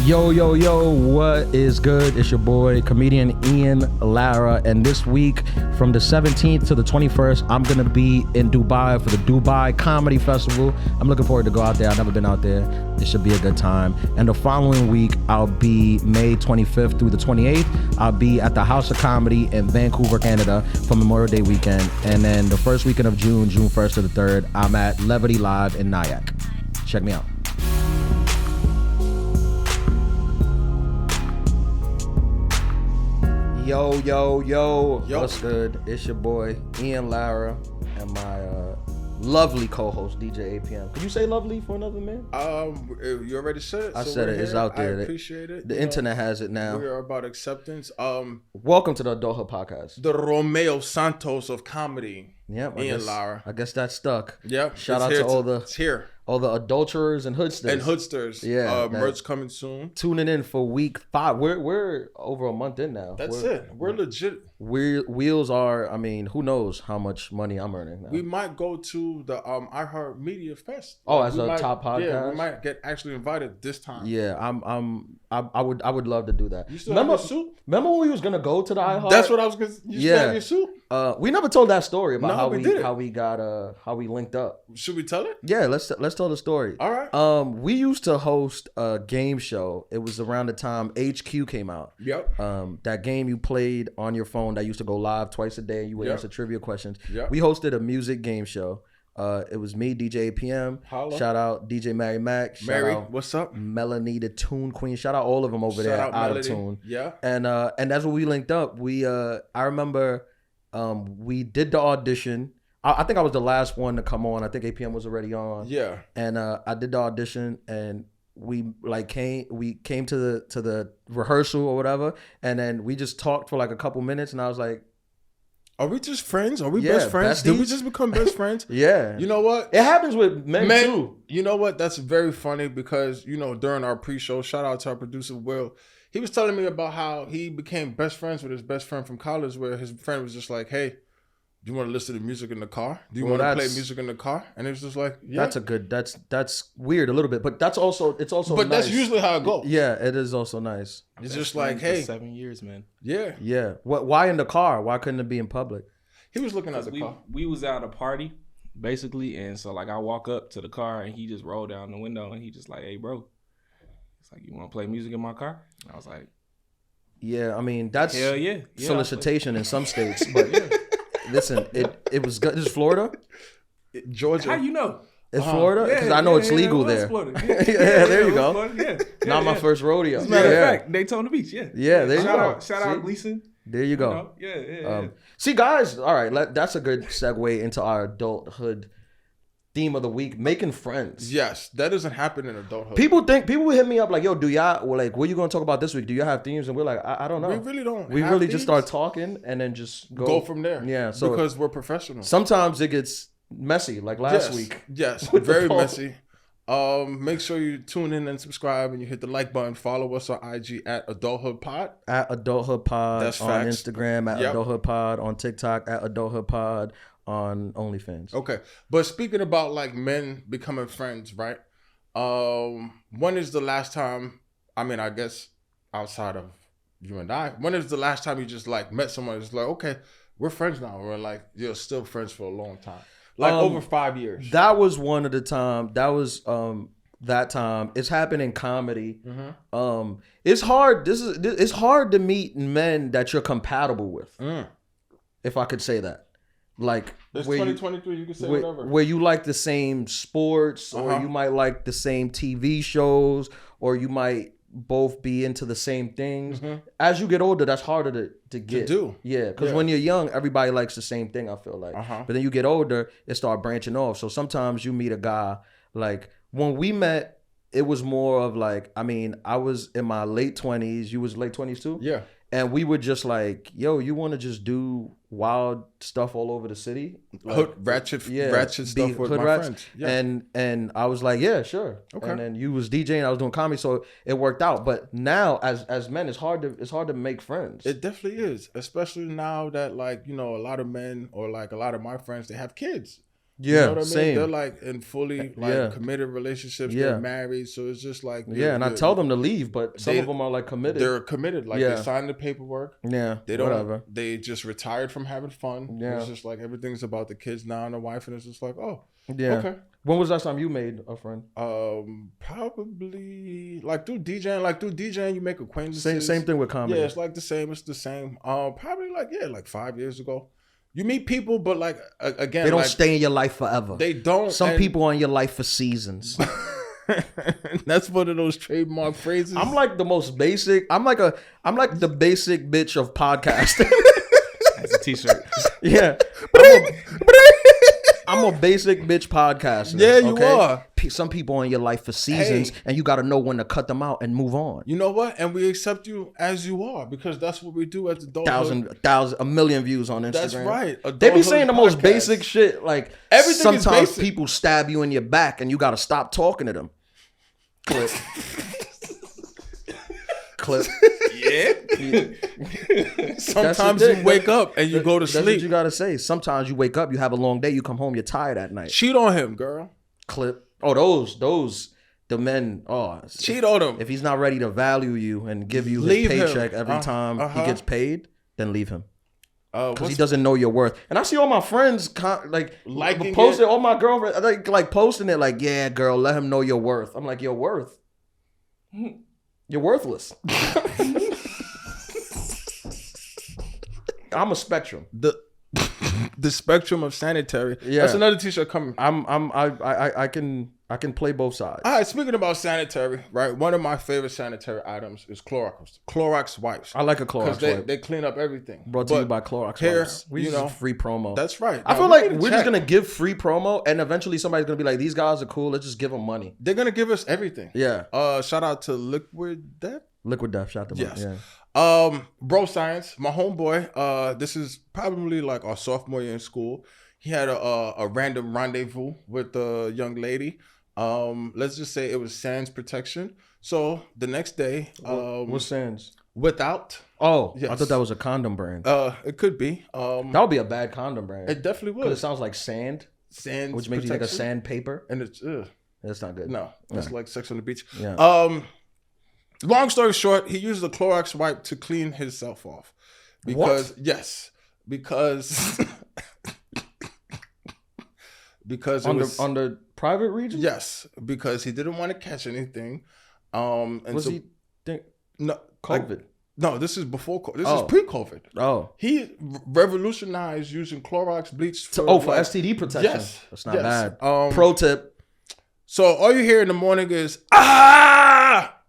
Yo, what is good? It's your boy, comedian Ian Lara, and this week, from the 17th to the 21st, I'm gonna be in Dubai for the Dubai Comedy Festival. I'm looking forward to go out there. I've never been out there. It should be a good time. And the following week, I'll be May 25th through the 28th. I'll be at the House of Comedy in Vancouver, Canada for Memorial Day weekend. And then the first weekend of June 1st to the 3rd, I'm at Levity Live in Nyack. Check me out. Yo, what's good? It's your boy, Ian Lara, and my lovely co-host, DJ APM. Could you say lovely for another man? You already said it. I said it. It's out there. I appreciate it. The internet has it now. We are about acceptance. Welcome to the Adulthood podcast. The Romeo Santos of comedy. Yep, Ian Lara. I guess that stuck. Yep. Shout out to all the adulterers and hoodsters. Yeah. Merch coming soon. Tuning in for week 5. We're over a month in now. We're legit. Wheels are, I mean, who knows how much money I'm earning now. We might go to the iHeart Media Fest. Oh, as a top podcast? Yeah, we might get actually invited this time. Yeah, I would love to do that. You still have your suit? Remember when we was gonna go to the iHeart? That's what I was gonna. You still have your suit? We never told that story about how we linked up. Should we tell it? Yeah, let's tell the story. All right. We used to host a game show. It was around the time HQ came out. Yep. That game you played on your phone that used to go live twice a day and you would answer trivia questions. Yep. We hosted a music game show. It was me, DJ APM. Holla. Shout out DJ Mary Mac. Mary, what's up? Melanie, the Tune Queen. Shout out all of them over there out of tune. Yeah. And that's when we linked up. I remember we did the audition. I think I was the last one to come on. I think APM was already on. Yeah. And I did the audition, and we came to the rehearsal or whatever, and then we just talked for like a couple minutes, and I was like, are we just friends? Are we best friends? Besties? Did we just become best friends? Yeah. You know what? It happens with men too. You know what? That's very funny because, during our pre-show, shout out to our producer, Will, he was telling me about how he became best friends with his best friend from college, where his friend was just like, hey, do you want to listen to music in the car? Do you want to play music in the car? And it was just like, yeah. That's weird a little bit, but it's also But nice. That's usually how it goes. Yeah, it is also nice. It's just like, hey, 7 years, man. Yeah. Yeah. Why in the car? Why couldn't it be in public? He was looking at the car. We was at a party, basically, and so like I walk up to the car and he just rolled down the window and he just like, hey, bro. It's like, you want to play music in my car? And I was like, yeah, I mean, that's hell yeah. solicitation in some states, but listen, it was good. This is Florida? Georgia. How you know? It's Florida? Because I know it's legal there. Yeah, there you go. Not my first rodeo. As a matter of fact, Daytona Beach, yeah. Yeah, there you go. Shout out Gleason. There you go. Yeah. See, guys, all right, that's a good segue into our adulthood theme of the week, making friends. Yes, that doesn't happen in adulthood. People will hit me up like, yo, do y'all, or like, what are you going to talk about this week? Do y'all have themes? And we're like, I don't know. We really don't. We really just start talking and then just go from there. Yeah. So because we're professionals. Sometimes it gets messy, like last week. Yes, very messy. Make sure you tune in and subscribe, and you hit the like button. Follow us on IG at Adulthood Pod. At Adulthood Pod. That's on facts. Instagram at Adulthood Pod. On TikTok at Adulthood Pod. On OnlyFans. Okay, but speaking about like men becoming friends, right? When is the last time? I mean, I guess outside of you and I, when is the last time you just like met someone? It's like, okay, we're friends now. We're like, you're still friends for a long time. Like over 5 years. That was one of the time. That was that time. It's happened in comedy. Mm-hmm. It's hard. It's hard to meet men that you're compatible with. If I could say that. Like it's 2023, you can say whatever. Where you like the same sports, or you might like the same TV shows, or you might both be into the same things. Mm-hmm. As you get older, that's harder to get. To do. Yeah, because when you're young, everybody likes the same thing, I feel like. But then you get older, it start branching off. So sometimes you meet a guy, like when we met, it was more of like, I mean, I was in my late 20s. You was late 20s too? Yeah. And we would just like, yo, you want to just do wild stuff all over the city? Like, ratchet stuff with my friends. Yeah. And I was like, yeah, sure. Okay. And then you was DJing, I was doing comedy, so it worked out. But now, as men, it's hard to make friends. It definitely is, especially now that like, a lot of men or like a lot of my friends, they have kids. Yeah, you know what I mean? same. They're like in fully like committed relationships. Yeah. They're married, so it's just like And I tell them to leave, but some of them are like committed. They're committed. Like they signed the paperwork. Yeah, they don't. Whatever. They just retired from having fun. Yeah, it's just like everything's about the kids now and the wife, and it's just like, oh, yeah. Okay. When was the last time you made a friend? Probably like through DJing. Like through DJing, you make acquaintances. Same thing with comedy. Yeah, it's like the same. It's the same. Probably like 5 years ago. You meet people, but like again, they don't stay in your life forever. They don't. Some people are in your life for seasons. That's one of those trademark phrases. I'm like the most basic. I'm like the basic bitch of podcasting. That's a t-shirt. Yeah. I'm a basic bitch podcaster. Yeah, you are. Some people are in your life for seasons, and you got to know when to cut them out and move on. You know what? And we accept you as you are because that's what we do at the Adulthood. A million views on Instagram. That's right. Adulthood they be saying the most podcast. basic shit. Like everything sometimes is basic. People stab you in your back, and you got to stop talking to them. Clip. Yeah. Sometimes you wake up and you go to sleep. That's what you gotta say. Sometimes you wake up, you have a long day, you come home, you're tired at night. Cheat on him, girl. Clip. Oh, those the men. Oh, cheat on him. If he's not ready to value you and give you his paycheck every time he gets paid, then leave him. Because he doesn't know your worth. And I see all my friends liking posting, it. all my girlfriends like posting it like, yeah, girl, let him know your worth. I'm like, your worth? You're worthless. I'm a spectrum. The spectrum of sanitary. Yeah. That's another t-shirt coming. I can play both sides. All right, speaking about sanitary, right? One of my favorite sanitary items is Clorox wipes. I like a Clorox wipe. They clean up everything. Brought to you by Clorox wipes. We use free promo. That's right. I feel like we're just gonna give free promo, and eventually somebody's gonna be like, "These guys are cool. Let's just give them money." They're gonna give us everything. Yeah. Shout out to Liquid Death. Liquid Death. Shout them out. Yes. Yeah. Bro Science, my homeboy. This is probably like our sophomore year in school. He had a random rendezvous with a young lady. Let's just say it was sans protection. So the next day, what's sans? Without. Oh, yes. I thought that was a condom brand. It could be. That would be a bad condom brand. It definitely would. It sounds like sand, which makes you think of sandpaper, and it's that's not good. No, it's like Sex on the Beach. Yeah. Long story short, he used a Clorox wipe to clean himself off. Because because it was on the private region. Yes, because he didn't want to catch anything. And was so, he no COVID? No, this is before COVID. This is pre-COVID. Oh, he revolutionized using Clorox bleach for STD protection. Yes, that's not bad. Pro Pro tip. So all you hear in the morning is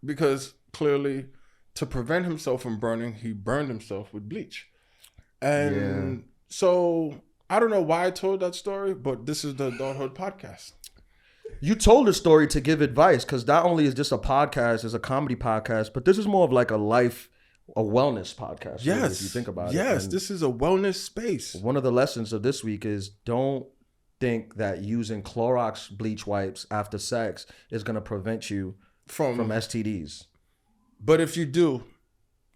because clearly to prevent himself from burning, he burned himself with bleach. And so I don't know why I told that story, but this is the Adulthood podcast. You told the story to give advice because not only is this a podcast, it's a comedy podcast, but this is more of like a wellness podcast. Yes. Really, if you think about it. Yes, And this is a wellness space. One of the lessons of this week is don't think that using Clorox bleach wipes after sex is going to prevent you from STDs. But if you do,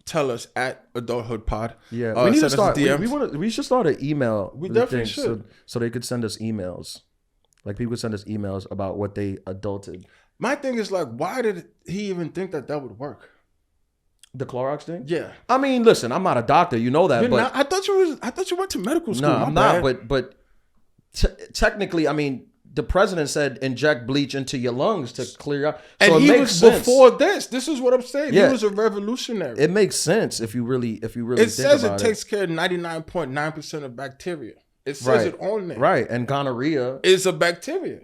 tell us at Adulthood Pod. Yeah, we need to start. DMs. We should start an email. We definitely should. So they could send us emails. Like people could send us emails about what they adulted. My thing is like, why did he even think that would work? The Clorox thing? Yeah. I mean, listen, I'm not a doctor. You know that. You're but not? I thought you went to medical school. No, I'm not. But technically, I mean, the president said inject bleach into your lungs to clear out. So and it he makes was sense. before this. This is what I'm saying. Yeah. He was a revolutionary. It makes sense if you really It think says about it takes care of 99.9% of bacteria. It says Right. it on there. Right, and gonorrhea. It's a bacteria.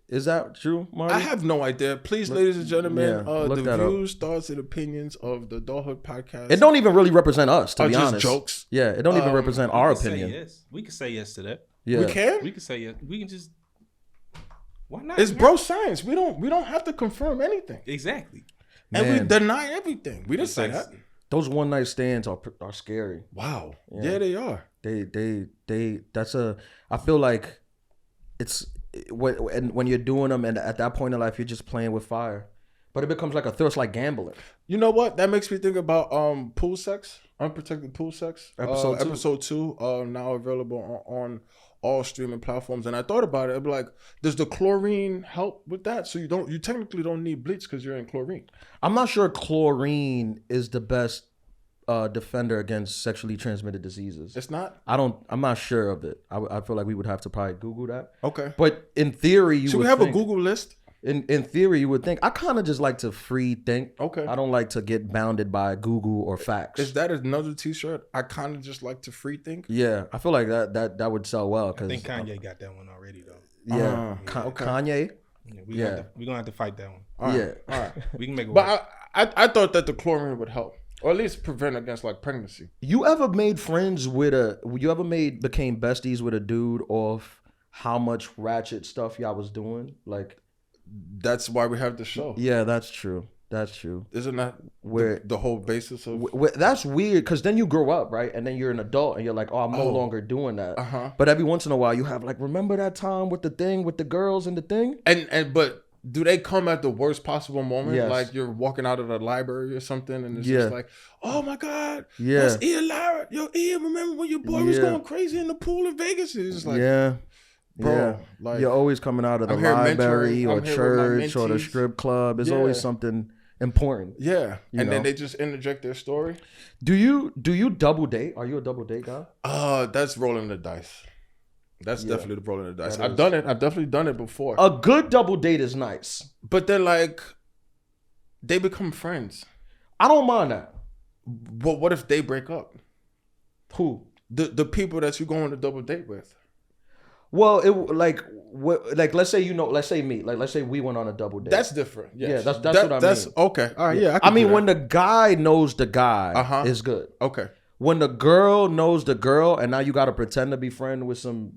Is that true, Marty? I have no idea. Please, ladies and gentlemen, look the that up. views, thoughts, and opinions of the Adulthood podcast. It don't even really represent us, to are be just honest. jokes. Yeah, it don't even represent our opinion. Yes. We can say yes to that. Yeah. We can. We can say yes. We can just. Why not? It's bro science. We don't have to confirm anything, Exactly. and we Man. deny everything. We didn't say that. Those one night stands are scary. Wow. Yeah, they are. I feel like it's when you're doing them, and at that point in life, you're just playing with fire. But it becomes like a thirst, like gambling. You know what? That makes me think about pool sex, unprotected pool sex. Episode 2. Episode 2, now available on all streaming platforms. And I thought about it. I'd be like, does the chlorine help with that? So you technically don't need bleach because you're in chlorine. I'm not sure chlorine is the best defender against sexually transmitted diseases. It's not? I'm not sure of it. I feel like we would have to probably Google that. Okay. But in theory, Should we have a Google list? In theory, you would think. I kind of just like to free think. Okay. I don't like to get bounded by Google or facts. Is that another T-shirt? I kind of just like to free think. Yeah, I feel like that would sell well. I think Kanye got that one already though. Yeah, okay. Kanye. Yeah, we're gonna have to fight that one. All right. Yeah. All right. We can make it work. But I thought that the chlorine would help, or at least prevent against like pregnancy. You ever became besties with a dude off how much ratchet stuff y'all was doing? Like, That's why we have the show. yeah, that's true. That's true. Isn't that Where the whole basis of? that's weird because then you grow up, right? And then you're an adult and you're like, oh, I'm no longer doing that. Uh-huh. But every once in a while you have like, remember that time with the thing with the girls and the thing? But do they come at the worst possible moment? Yes. Like you're walking out of the library or something, and it's Yeah. just like, oh my God, Yeah. that's Ian Lara. Yo, Ian, remember when your boy was Yeah. going crazy in the pool in Vegas? It's just like, Yeah. bro, Yeah. like You're always coming out of the I'm here library mentoring, or I'm here with my church or the mentees. strip club. There's Yeah. always something important. yeah, You and know. then they just interject their story. Do you double date? Are you a double date guy? That's rolling the dice. That's Yeah. definitely the rolling the dice. That I've is. done it. I've definitely done it before. A good double date is nice. But then like, they become friends. I don't mind that. But what if they break up? Who? The people that you go on a double date with. Well, let's say let's say me, like let's say we went on a double date. That's different. Yes. Yeah, that's what I mean. Okay. All right. Yeah. I mean, when the guy knows the guy, Uh-huh. is good. Okay. When the girl knows the girl, and now you got to pretend to be friend with some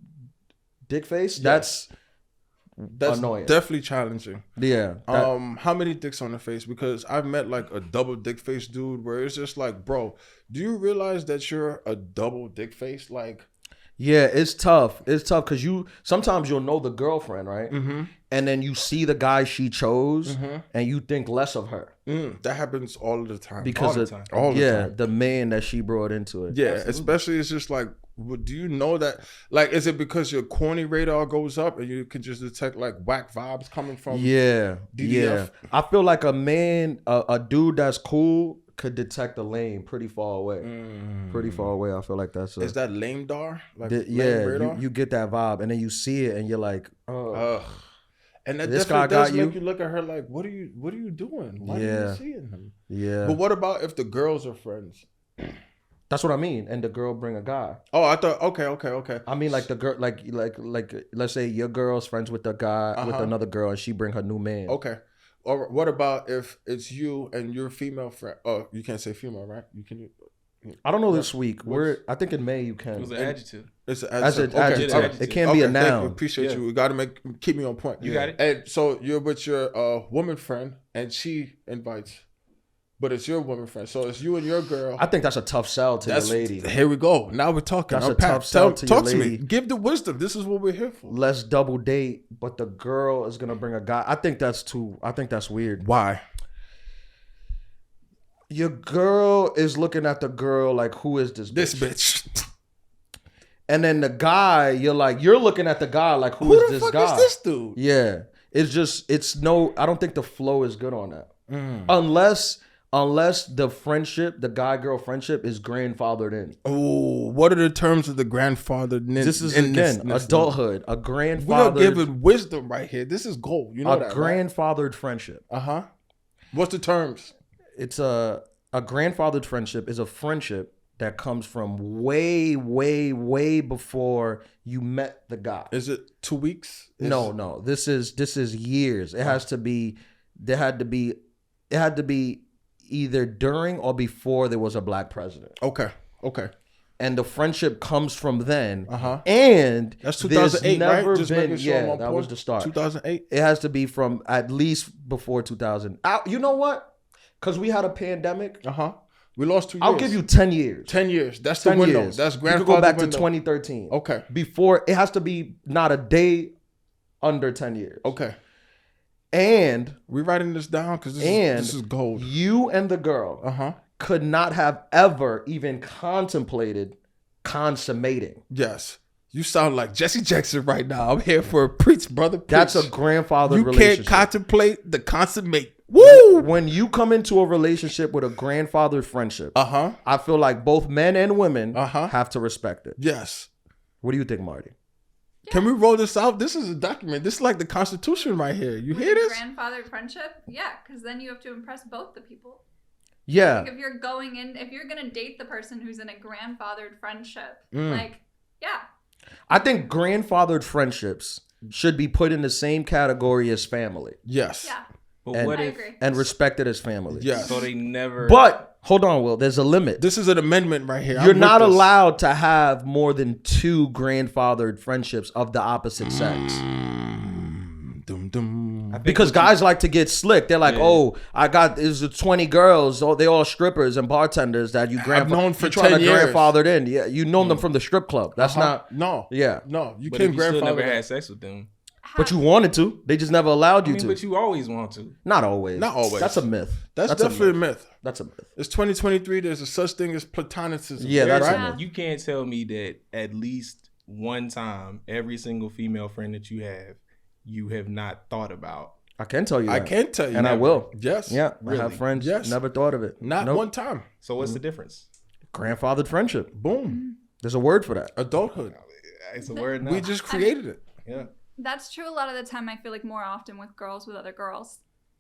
dick face, That's annoying. definitely challenging. Yeah. How many dicks on the face? Because I've met like a double dick face dude where it's just like, bro, do you realize that you're a double dick face? Like, yeah, it's tough. It's tough because sometimes you'll know the girlfriend, right? mm-hmm. And then you see the guy she chose, and you think less of her That happens all the time. because All the of time. All the time. the man that she brought into it. Yeah, Absolutely. especially it's just like, do you know that? Like, is it because your corny radar goes up and you can just detect like whack vibes coming from? Yeah, DDF? yeah. I feel like a man, a dude that's cool could detect a lane pretty far away. Pretty far away. I feel like that's Is that lame dar? Like yeah. lame radar? You get that vibe, and then you see it, and you're like, oh, Ugh. And that This definitely guy does got make you? you look at her like, what are you doing? Why are Yeah. you seeing him? yeah. But what about if the girls are friends? That's what I mean. And the girl bring a guy. Oh, I thought okay. I mean, like the girl, like let's say your girl's friends with the guy with Uh-huh. another girl, and she bring her new man. Okay. Or what about if it's you and your female friend? Oh, you can't say female, right? You can. I don't know this week. What's- I think in May you It can. was an adjective. It's an As an adjective. okay. It can't be a Okay, thank noun. you. Appreciate Yeah. you. We got to keep me on point. You got it? And so you're with your woman friend, and she invites, but it's your woman friend. So it's you and your girl. I think that's a tough sell to your lady. Here we go. Now we're talking. That's a Unpack. tough sell to Talk your to me. lady. Give the wisdom. This is what we're here for. Let's double date, but the girl is gonna bring a guy. I think that's weird. Why? Your girl is looking at the girl like, who is this bitch? This bitch. And then the guy, you're looking at the guy like, Who who is the this fuck guy? is this dude? Yeah. I don't think the flow is good on that. Mm. Unless the friendship, the guy-girl friendship is grandfathered in. Oh, what are the terms of the grandfather? This is, again, adulthood. A We are grandfathered, giving wisdom right here. This is gold. You know a that, right? grandfathered friendship. Uh-huh. What's the terms? It's a grandfathered friendship is a friendship that comes from way, way, way before you met the guy. Is it 2 weeks? No. This is years. It had to be either during or before there was a black president. Okay. And the friendship comes from then. Uh-huh. And That's there's 2008, never right? Just been, making sure I'm on that point. was the start. 2008. It has to be from at least before 2000. You know what? Because we had a pandemic. Uh-huh. We lost 2 years. I'll give you 10 years. 10 years. That's the 10 window. years. That's You grandfather could go back window. to 2013. Okay. Before, it has to be not a day under 10 years. Okay. And We writing this down because this is gold. you and the girl Uh-huh. could not have ever even contemplated consummating. Yes. You sound like Jesse Jackson right now. I'm here for a preach, brother. Preach. That's a grandfathered You relationship. can't contemplate the consummate. Woo! When you come into a relationship with a grandfathered friendship, I feel like both men and women have to respect it. Yes. What do you think, Marty? Yeah. Can we roll this out? This is a document. This is like the Constitution right here. You hear this? Grandfathered friendship? Yeah, because then you have to impress both the people. Yeah. Like if you're gonna date the person who's in a grandfathered friendship, like, yeah. I think grandfathered friendships should be put in the same category as family. Yes. Yeah. But And, what I if? agree. and respected as family. Yes. So they never. But hold on, Will. There's a limit. This is an amendment right here. You're not allowed to have more than 2 grandfathered friendships of the opposite sex. Because guys like to get slick. They're like, oh, there's 20 girls. Oh, they all strippers and bartenders that I've known for 10 trying to years. grandfathered in. Yeah, you know them from the strip club. That's not. No. Yeah. No. You But can't if you still grandfather. never had sex with them. But you wanted to. They just never allowed you to. But you always want to. Not always. Not always. That's a myth. That's definitely a myth. That's a myth. It's 2023. There's a such thing as platonicism. Yeah, that's right. a myth. You can't tell me that at least one time, every single female friend that you have not thought about. I can tell you that. I can tell you. And never. I will. Yes. Yeah. Really? I have friends. Yes. Never thought of it. Not Nope. one time. So what's the difference? Grandfathered friendship. Boom. There's a word for that. Adulthood. It's a word now. We just created it. Yeah. That's true a lot of the time. I feel like more often with girls with other girls.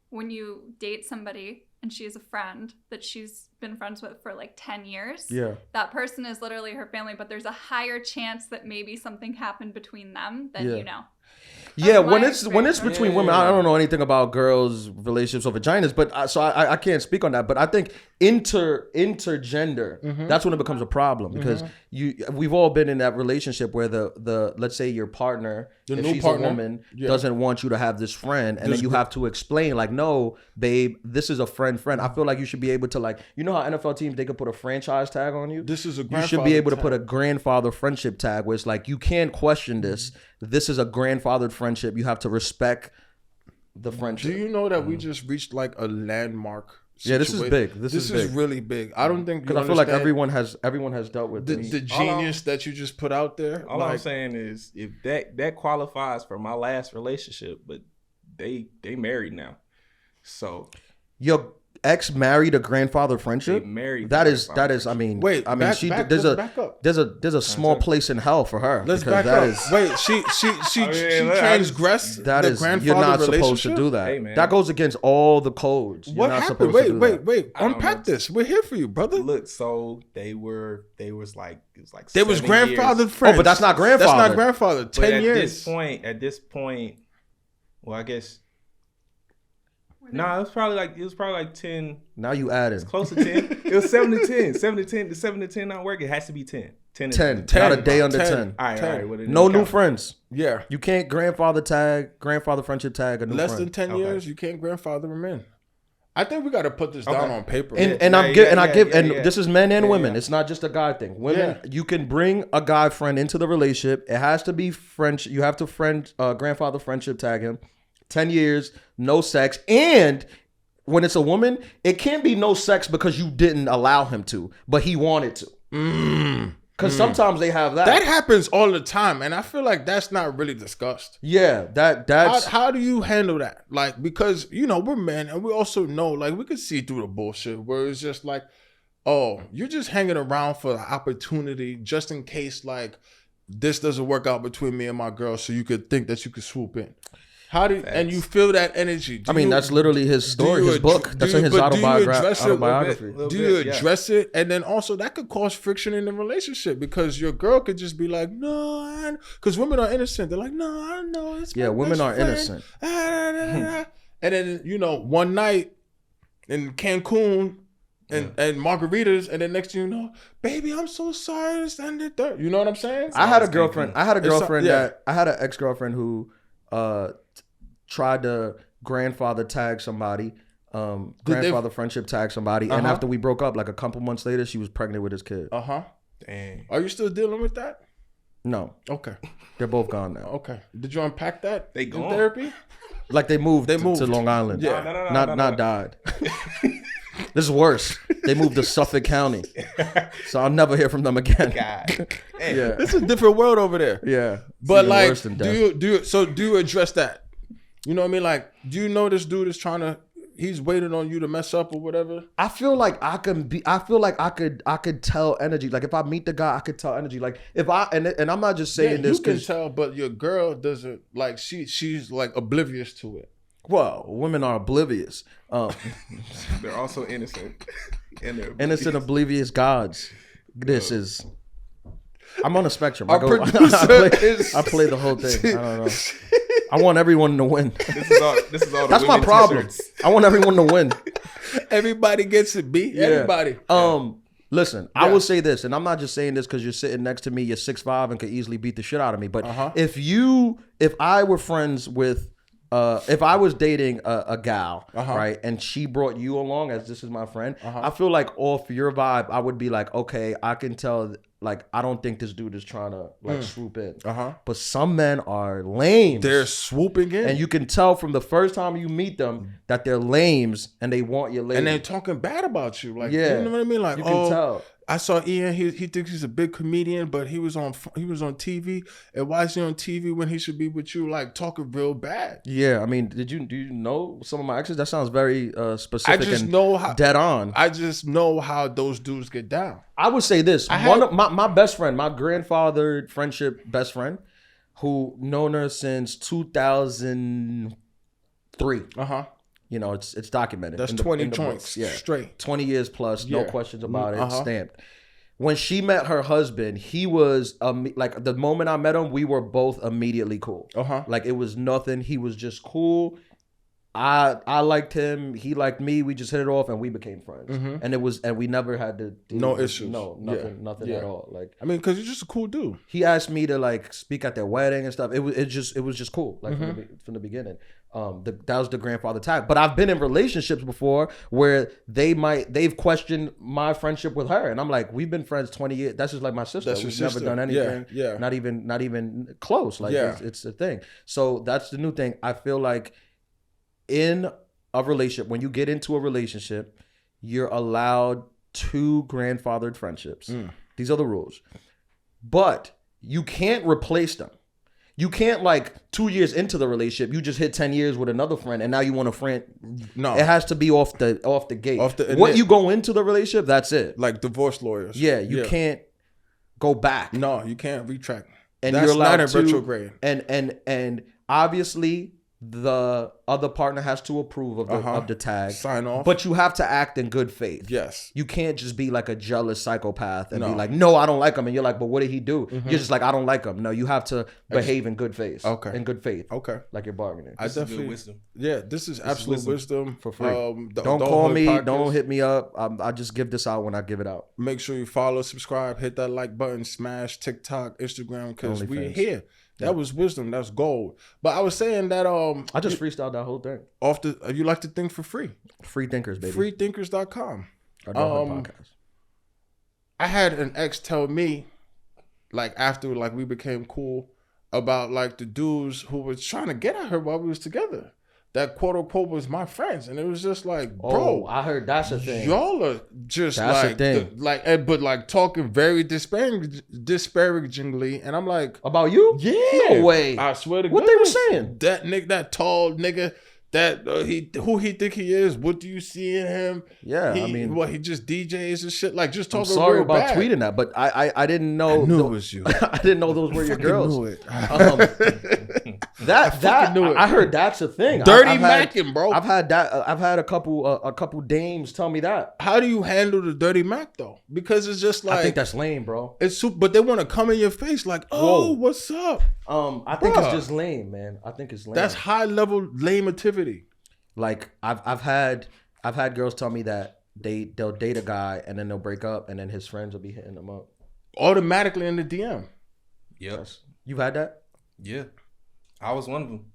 When you date somebody and she is a friend that she's been friends with for like 10 years, Yeah. that person is literally her family, but there's a higher chance that maybe something happened between them than Yeah. you know. Yeah, That's when my it's between experience. women, I don't know anything about girls' relationships or vaginas, but I can't speak on that. But I think intergender, that's when it becomes a problem because we've all been in that relationship where the let's say your partner, if new she's partner, a woman, doesn't want you to have this friend, and then you have to explain like, no, babe, this is a friend. I feel like you should be able to, like, you know how NFL teams, they could put a franchise tag on you. This is a You should be able to put a grandfather friendship tag where it's like, you can't question this. This is a grandfathered friendship. You have to respect the friendship. Do you know that we just reached like a landmark? Yeah, this is situation? big. This is big. really big. I don't think Because I feel like everyone has dealt with the this. genius that you just put out there. All I'm saying is, if that qualifies for my last relationship, but they married now, so Your ex married a grandfather friendship? they married. That is. I mean, Wait, I mean, back up. there's a small place in hell for her. Let's because back that up. is- Wait, she transgressed That the is, you're grandfather not supposed relationship? to do that. Hey, man. That goes against all the codes. You're What not happened? supposed to do that. Wait. I don't Unpack know. this. We're here for you, brother. Look, so they was like They was 7 years. grandfathered friends. Oh, but that's not grandfather. That's not grandfather. But 10 at years. this point, well, I guess. Nah, it was probably like 10. Now you add It's in close to 10. It was 7 to 10. 7 to 10. The 7 to 10 not work. It has to be 10. 10. 10. 10. Not a day under 10. All right. Well, No new friends. Yeah. You can't grandfather friendship tag a new Less friend. than 10 years, you can't grandfather them in. I think we got to put this down on paper. And this is men and women. It's not just a guy thing. Women, you can bring a guy friend into the relationship. It has to be French. You have to grandfather friendship tag him. 10 years, no sex. And when it's a woman, it can't be no sex because you didn't allow him to, but he wanted to. Because sometimes they have that. That happens all the time, and I feel like that's not really discussed. Yeah, that's How do you handle that? Like, because, we're men, and we also know, like, we could see through the bullshit where it's just like, oh, you're just hanging around for the opportunity just in case, like, this doesn't work out between me and my girl, so you could think that you could swoop in. And you feel that energy. That's literally his story, his book. That's in his autobiography. Do you address it? And then also that could cause friction in the relationship because your girl could just be like, no, because women are innocent. They're like, no, I don't know. It's my women best are friend. innocent. And then, one night in Cancun and margaritas, and then next thing you know, baby, I'm so sorry. And the third. You know what I'm saying? I had an ex-girlfriend who tried to grandfather tag somebody, friendship tag somebody, and after we broke up, like a couple months later, she was pregnant with his kid. Dang. Are you still dealing with that? No. Okay. They're both gone now. Okay. Did you unpack that They in gone. therapy? Like they moved to Long Island. Yeah. No. Not died. This is worse. They moved to Suffolk County, so I'll never hear from them again. God. Yeah, It's a different world over there. yeah. But Even like, worse than do death. you address that? You know what I mean? Like, do you know this dude is he's waiting on you to mess up or whatever? I feel like I could tell energy. Like if I meet the guy, I could tell energy. Like if and I'm not just saying this you can because tell, but your girl doesn't like. She's like oblivious to it. well, women are oblivious. They're also innocent. And they're Innocent, oblivious gods. This is. I'm on a spectrum. Our producer is- I play the whole thing. I don't know. I want everyone to win. This is all the That's my women problem. t-shirts. I want everyone to win. Everybody gets it beat. Yeah. Everybody. Listen, I will say this, and I'm not just saying this because you're sitting next to me, you're 6'5" and could easily beat the shit out of me. But if I were friends with, if I was dating a gal, right, and she brought you along as this is my friend, I feel like off your vibe, I would be like, okay, I can tell. Like, I don't think this dude is trying to like swoop in. But some men are lame. They're swooping in. And you can tell from the first time you meet them that they're lames and they want your lady. And they're talking bad about you. Like, Yeah. you know what I mean? Like, You can tell. I saw Ian. He thinks he's a big comedian, but he was on TV. And why is he on TV when he should be with you, like talking real bad? Yeah, I mean, do you know some of my exes? That sounds very specific. I just and know how dead on. I just know how those dudes get down. I would say this: one of my best friend, my grandfather friendship best friend, who known her since 2003. You know, it's documented. That's in 20 in joints books. straight. 20 years plus, no Yeah. questions about it, stamped. When she met her husband, he was like the moment I met him, we were both immediately cool. Like it was nothing. He was just cool. I liked him. He liked me. We just hit it off, and we became friends. And we never had to No issues. No, nothing at all. Like I mean, because you're just a cool dude. he asked me to like speak at their wedding and stuff. It was just cool. Like from the beginning. That was the grandfather tag. But I've been in relationships before where they've questioned my friendship with her, and I'm like, we've been friends 20 years. That's just like my sister. That's your We've never sister. done anything. Yeah. Not even close. Like it's a thing. So that's the new thing. I feel like in a relationship, when you get into a relationship, you're allowed 2 grandfathered friendships. These are the rules. But you can't replace them. You can't like 2 years into the relationship, you just hit 10 years with another friend and now you want a friend. No. It has to be off the gate. And What you go into the relationship, that's it. like divorce lawyers. Yeah, you can't go back. No, you can't retract. And That's you're allowed not to in retrograde. And obviously the other partner has to approve of the tag. Sign off. But you have to act in good faith. Yes. You can't just be like a jealous psychopath and be No. like, no, I don't like him. And you're like, but what did he do? You're just like, I don't like him. No, you have to behave in good faith. Okay. In good faith. Okay. Like you're bargaining. I definitely wisdom. Yeah, this is absolute wisdom For free. The Don't call Adulthood me. podcast. Don't hit me up. I just give this out when I give it out. Make sure you follow, subscribe, hit that like button, smash TikTok, Instagram, because we OnlyFans. here. That was wisdom. That's gold. But I was saying that I just freestyled that whole thing. you like to think for free. Free thinkers, baby. Freethinkers.com. Adulthood podcast. I had an ex tell me, like after like we became cool, about like the dudes who was trying to get at her while we was together. That quote unquote was my friends, and it was just like, bro, I heard that's a thing. y'all are just That's like, a thing. but like talking very disparagingly, and I'm like, About you? yeah, No way. I swear to What they were goodness. saying? That nigga, that tall nigga. That who he think he is? What do you see in him? Yeah, he, I mean, what he just DJs and shit. Like just I'm talking. sorry real about bad. tweeting that, but I didn't know. I knew it was you. I didn't know those were your Fucking girls. knew it. That knew it. I heard that's a thing. Dirty I've had- macking, bro. I've had that. I've had a couple dames tell me that. How do you handle the dirty mac though? Because it's just like I think that's lame, bro. it's super, but they want to come in your face like, oh, Whoa. what's up? I think it's Bruh. just lame, man. I think it's lame. That's high level lame activity. Like I've had girls tell me that they'll date a guy and then they'll break up and then his friends will be hitting them up. Automatically in the DM. Yep. You've had that? Yeah. I was one of them.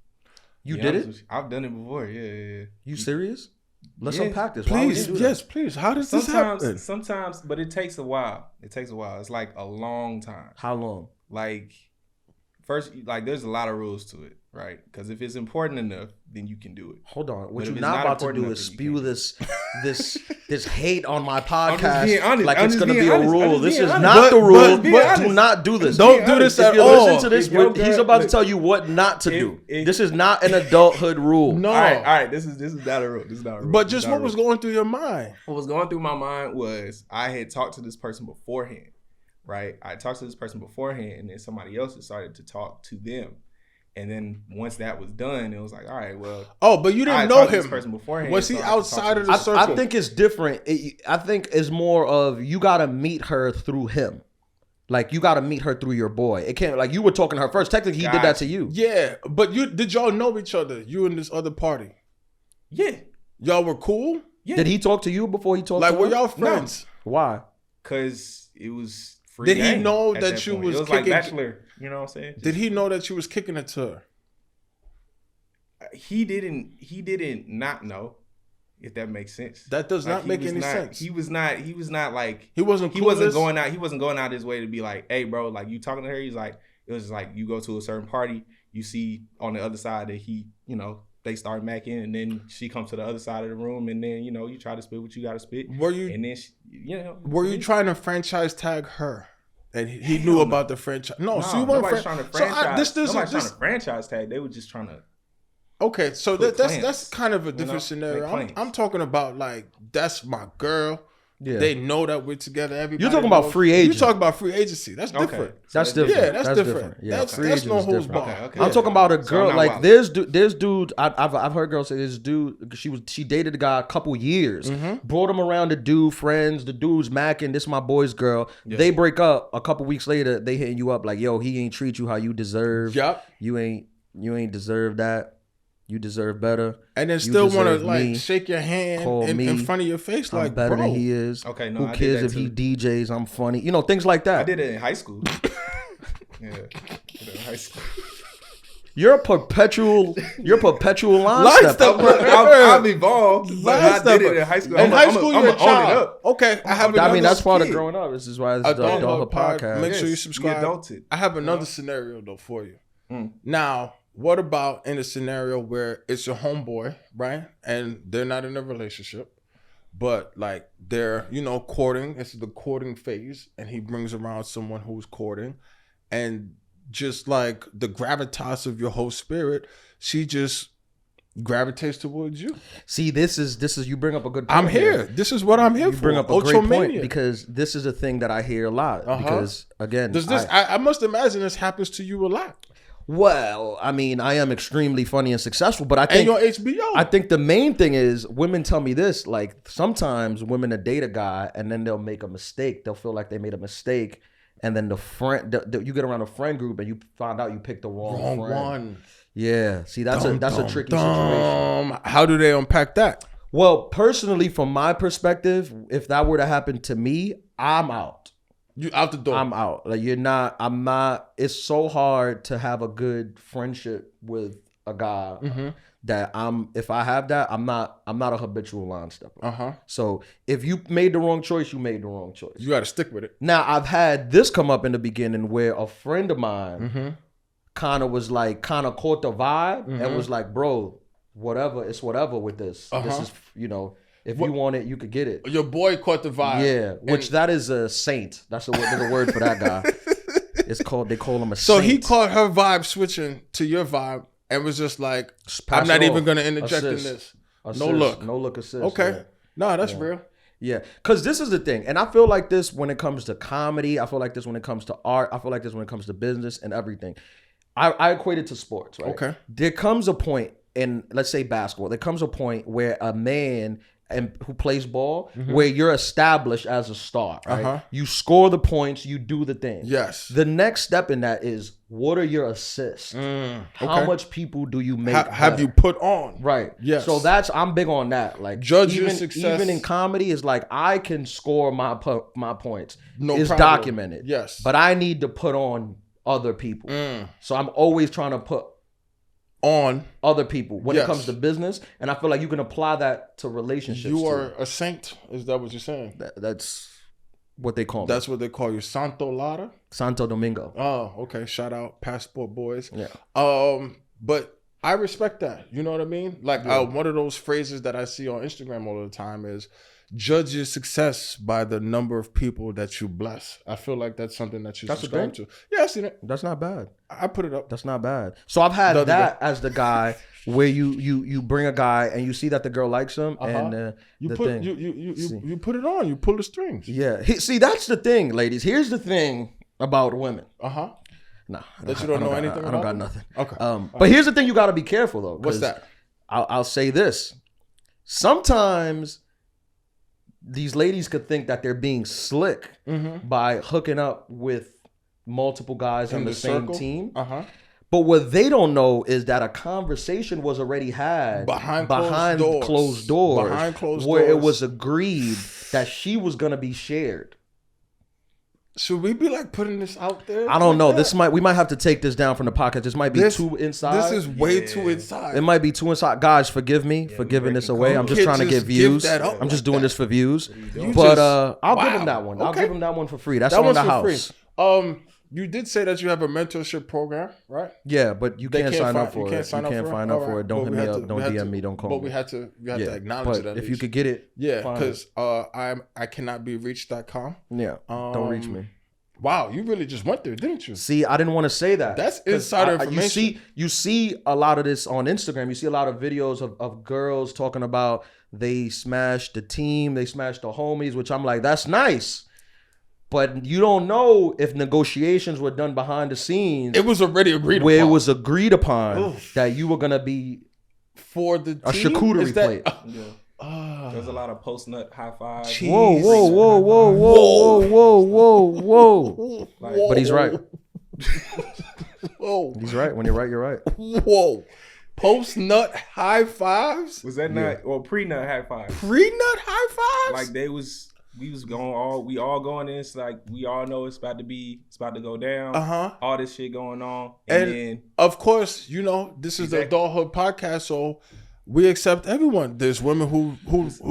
You Be did honest it? with you. I've done it before. Yeah. You serious? Let's Yeah. unpack this. Why would Please, you do yes, please. How does this happen? Sometimes, but it takes a while. It takes a while. It's like a long time. How long? Like first, like, there's a lot of rules to it, right? Because if it's important enough, then you can do it. Hold on. What But you're if it's not not about to important do enough, is then you spew can't this hate on my just podcast being honest. like I'm it's just going to being be a honest. I'm rule. just This being is honest. not the But rule. be But do honest. not do this. Don't do this If at you all. listen to this, If your he's girl- about to look, tell you what not to do. if- This is not an adulthood rule. No. All right. This is not a rule. This is not a rule. But This is just not what a was rule. going through your mind? What was going through my mind was I had talked to this person beforehand, right? I talked to this person beforehand, and then somebody else had started to talk to them. And then once that was done, it was like, all right, well. Oh, but you I didn't had know talked to this him. person beforehand. Was he so I had to talk outside to of this the person. circle? I think it's different. I think it's more of you got to meet her through him. Like you got to meet her through your boy. It can't like you were talking to her first. Technically, he did that to you. Yeah, but did y'all know each other? You and this other party. Yeah. Y'all were cool? Yeah. Did he talk to you before he talked Like to were her? y'all friends? Why? Because it was free Did he game know at that you point. was It was like kicking- Bachelor. You know what I'm saying? Did he know that you was kicking it to her? He didn't not know, if that makes sense. That does not make any sense. He was not like He wasn't going out his way to be like, hey bro, like you talking to her. He's like, it was just like you go to a certain party, you see on the other side that he, you know, they start macking, and then she comes to the other side of the room, and then, you know, you try to spit what you got to spit. Were you And then she, you know, were you trying to franchise tag her? And he knew about the franchise. No, so you weren't nobody's trying to nobody's franchise. Nobody's trying to franchise tag. They were just trying to. Okay, so Put that's plans, kind of a you know, different scenario. make plans. I'm talking about like that's my girl. Yeah. They know that we're together. Everybody You're talking about knows. free agent. You talking about free agency. That's Okay. different. That's So different. Yeah, that's different. Yeah, That's free that's agent no is holds different. barred. Okay. I'm talking about a So girl I'm not like wild. this dude. I've heard girls say this dude. She dated the guy a couple years, brought him around to do friends. The dude's macking. This is my boy's girl. Yeah. They break up. A couple weeks later, they hitting you up like, yo, he ain't treat you how you deserve. Yup. You ain't deserve that. You deserve better. And then You still want to deserve like me. shake your hand Call in me. front of your face, I'm like better bro. than he is. Okay, no, Who I did cares that if he too. DJs? I'm funny. You know, things like that. I did it in high school. Yeah, did it in high school. You're a perpetual line Line stepper. stepper. I've evolved, but I did it in high school. In high school, you're a own it child. up. Okay, I have I another. mean, that's part of kid. growing up. This is why it's the Adulthood Adulthood pod. podcast. Make sure you Yes, subscribe. we adulted. I have another scenario though for you. Mm. Now, what about in a scenario where it's your homeboy, right? And they're not in a relationship, but like they're, you know, courting. It's the courting phase, and he brings around someone who's courting, and just like the gravitas of your whole spirit, she just gravitates towards you. See, this is you bring up a good point. I'm here. This is what I'm here You for. bring up a great point Ultramania. because this is a thing that I hear a lot. Uh-huh. Because again, Does this? I must imagine this happens to you a lot. well, I mean, I am extremely funny and successful, but I And think your HBO. I think the main thing is women tell me this. Like sometimes women will date a guy and then they'll make a mistake. They'll feel like they made a mistake, and then the friend you get around a friend group and you find out you picked the wrong friend. one. Yeah, see, that's a tricky situation. How do they unpack that? Well, personally, from my perspective, if that were to happen to me, I'm out. You out the door. I'm out. Like I'm not. It's so hard to have a good friendship with a guy that if I have that, I'm not a habitual line stepper. So if you made the wrong choice, you made the wrong choice. You got to stick with it. Now I've had this come up in the beginning where a friend of mine kind of caught the vibe and was like, bro, whatever, it's whatever with this. This is, you know, if you want it, you could get it. Your boy caught the vibe. Yeah, which that is a saint. That's the word for that guy. They call him a So saint. he caught her vibe switching to your vibe and was just like, Pass I'm not it even off. going to interject in Assist. this. No look. No look assist. Okay. Yeah. No, that's real. Yeah, because this is the thing. And I feel like this when it comes to comedy. I feel like this when it comes to art. I feel like this when it comes to business and everything. I equate it to sports, right? Okay. There comes a point in, let's say basketball, there comes a point where a man who plays ball, where you're established as a star, right? You score the points, you do the thing. Yes. The next step in that is, what are your assists? How much people do you make? Have you put on? Right. Yes. So I'm big on that. Like Judge your even, success. Even in comedy, it's like I can score my points. No it's problem. documented. Yes. But I need to put on other people. So I'm always trying to put on other people when Yes. it comes to business, and I feel like you can apply that to relationships. You too. are a saint. Is that what you're saying? That's what they call me. That's what they call you, Santo Lara. Santo Domingo. Oh, okay. Shout out Passport Boys. Yeah. But I respect that. You know what I mean? Like one of those phrases that I see on Instagram all the time is judge your success by the number of people that you bless. I feel like that's something that you subscribe to. Yeah, I seen it. That's not bad. I put it up. That's not bad. So I've had that as the guy where you bring a guy and you see that the girl likes him and You the put thing. you put it on. You pull the strings. Yeah. See, that's the thing, ladies. Here's the thing about women. Nah, That you don't know anything I about don't got them? nothing. Okay. But here's the thing you got to be careful, though. What's that? I'll say this. Sometimes these ladies could think that they're being slick by hooking up with multiple guys on the same circle? team. But what they don't know is that a conversation was already had Behind closed doors, where it doors. was agreed that she was going to be shared. Should we be like putting this out there? I don't know. That? We might have to take this down from the podcast. This might be too inside. This is way too inside. It might be too inside. Guys, forgive me for giving this away. I'm just trying to get views. I'm just doing this for views. But I'll give him that one. I'll give him that one for free. That's on the house. You did say that you have a mentorship program, right? Yeah, but you can't sign up for it. You can't sign up for Alright. it. Don't hit me But we up. had to- Don't we had DM to- me. Don't call But me. we had to acknowledge it. At if least. you could get it, yeah, fine. because I cannot be reached.com. Yeah, don't reach me. Wow, you really just went there, didn't you? See, I didn't want to say that. That's insider information. You see a lot of this on Instagram. You see a lot of videos of girls talking about they smashed the team, they smashed the homies, which I'm like, that's nice. But you don't know if negotiations were done behind the scenes. It was already agreed where upon. it was agreed upon that you were gonna be for the a team? charcuterie Is that- plate. There's a lot of post nut high fives. Jeez. Whoa. But he's right. Whoa. He's right. When you're right, you're right. Whoa. Post nut high fives? Was that not or pre nut high fives? Pre nut high fives? Like we all going in. It's like we all know it's about to go down. All this shit going on, and then of course, you know this is the Adulthood podcast, so we accept everyone. There's women who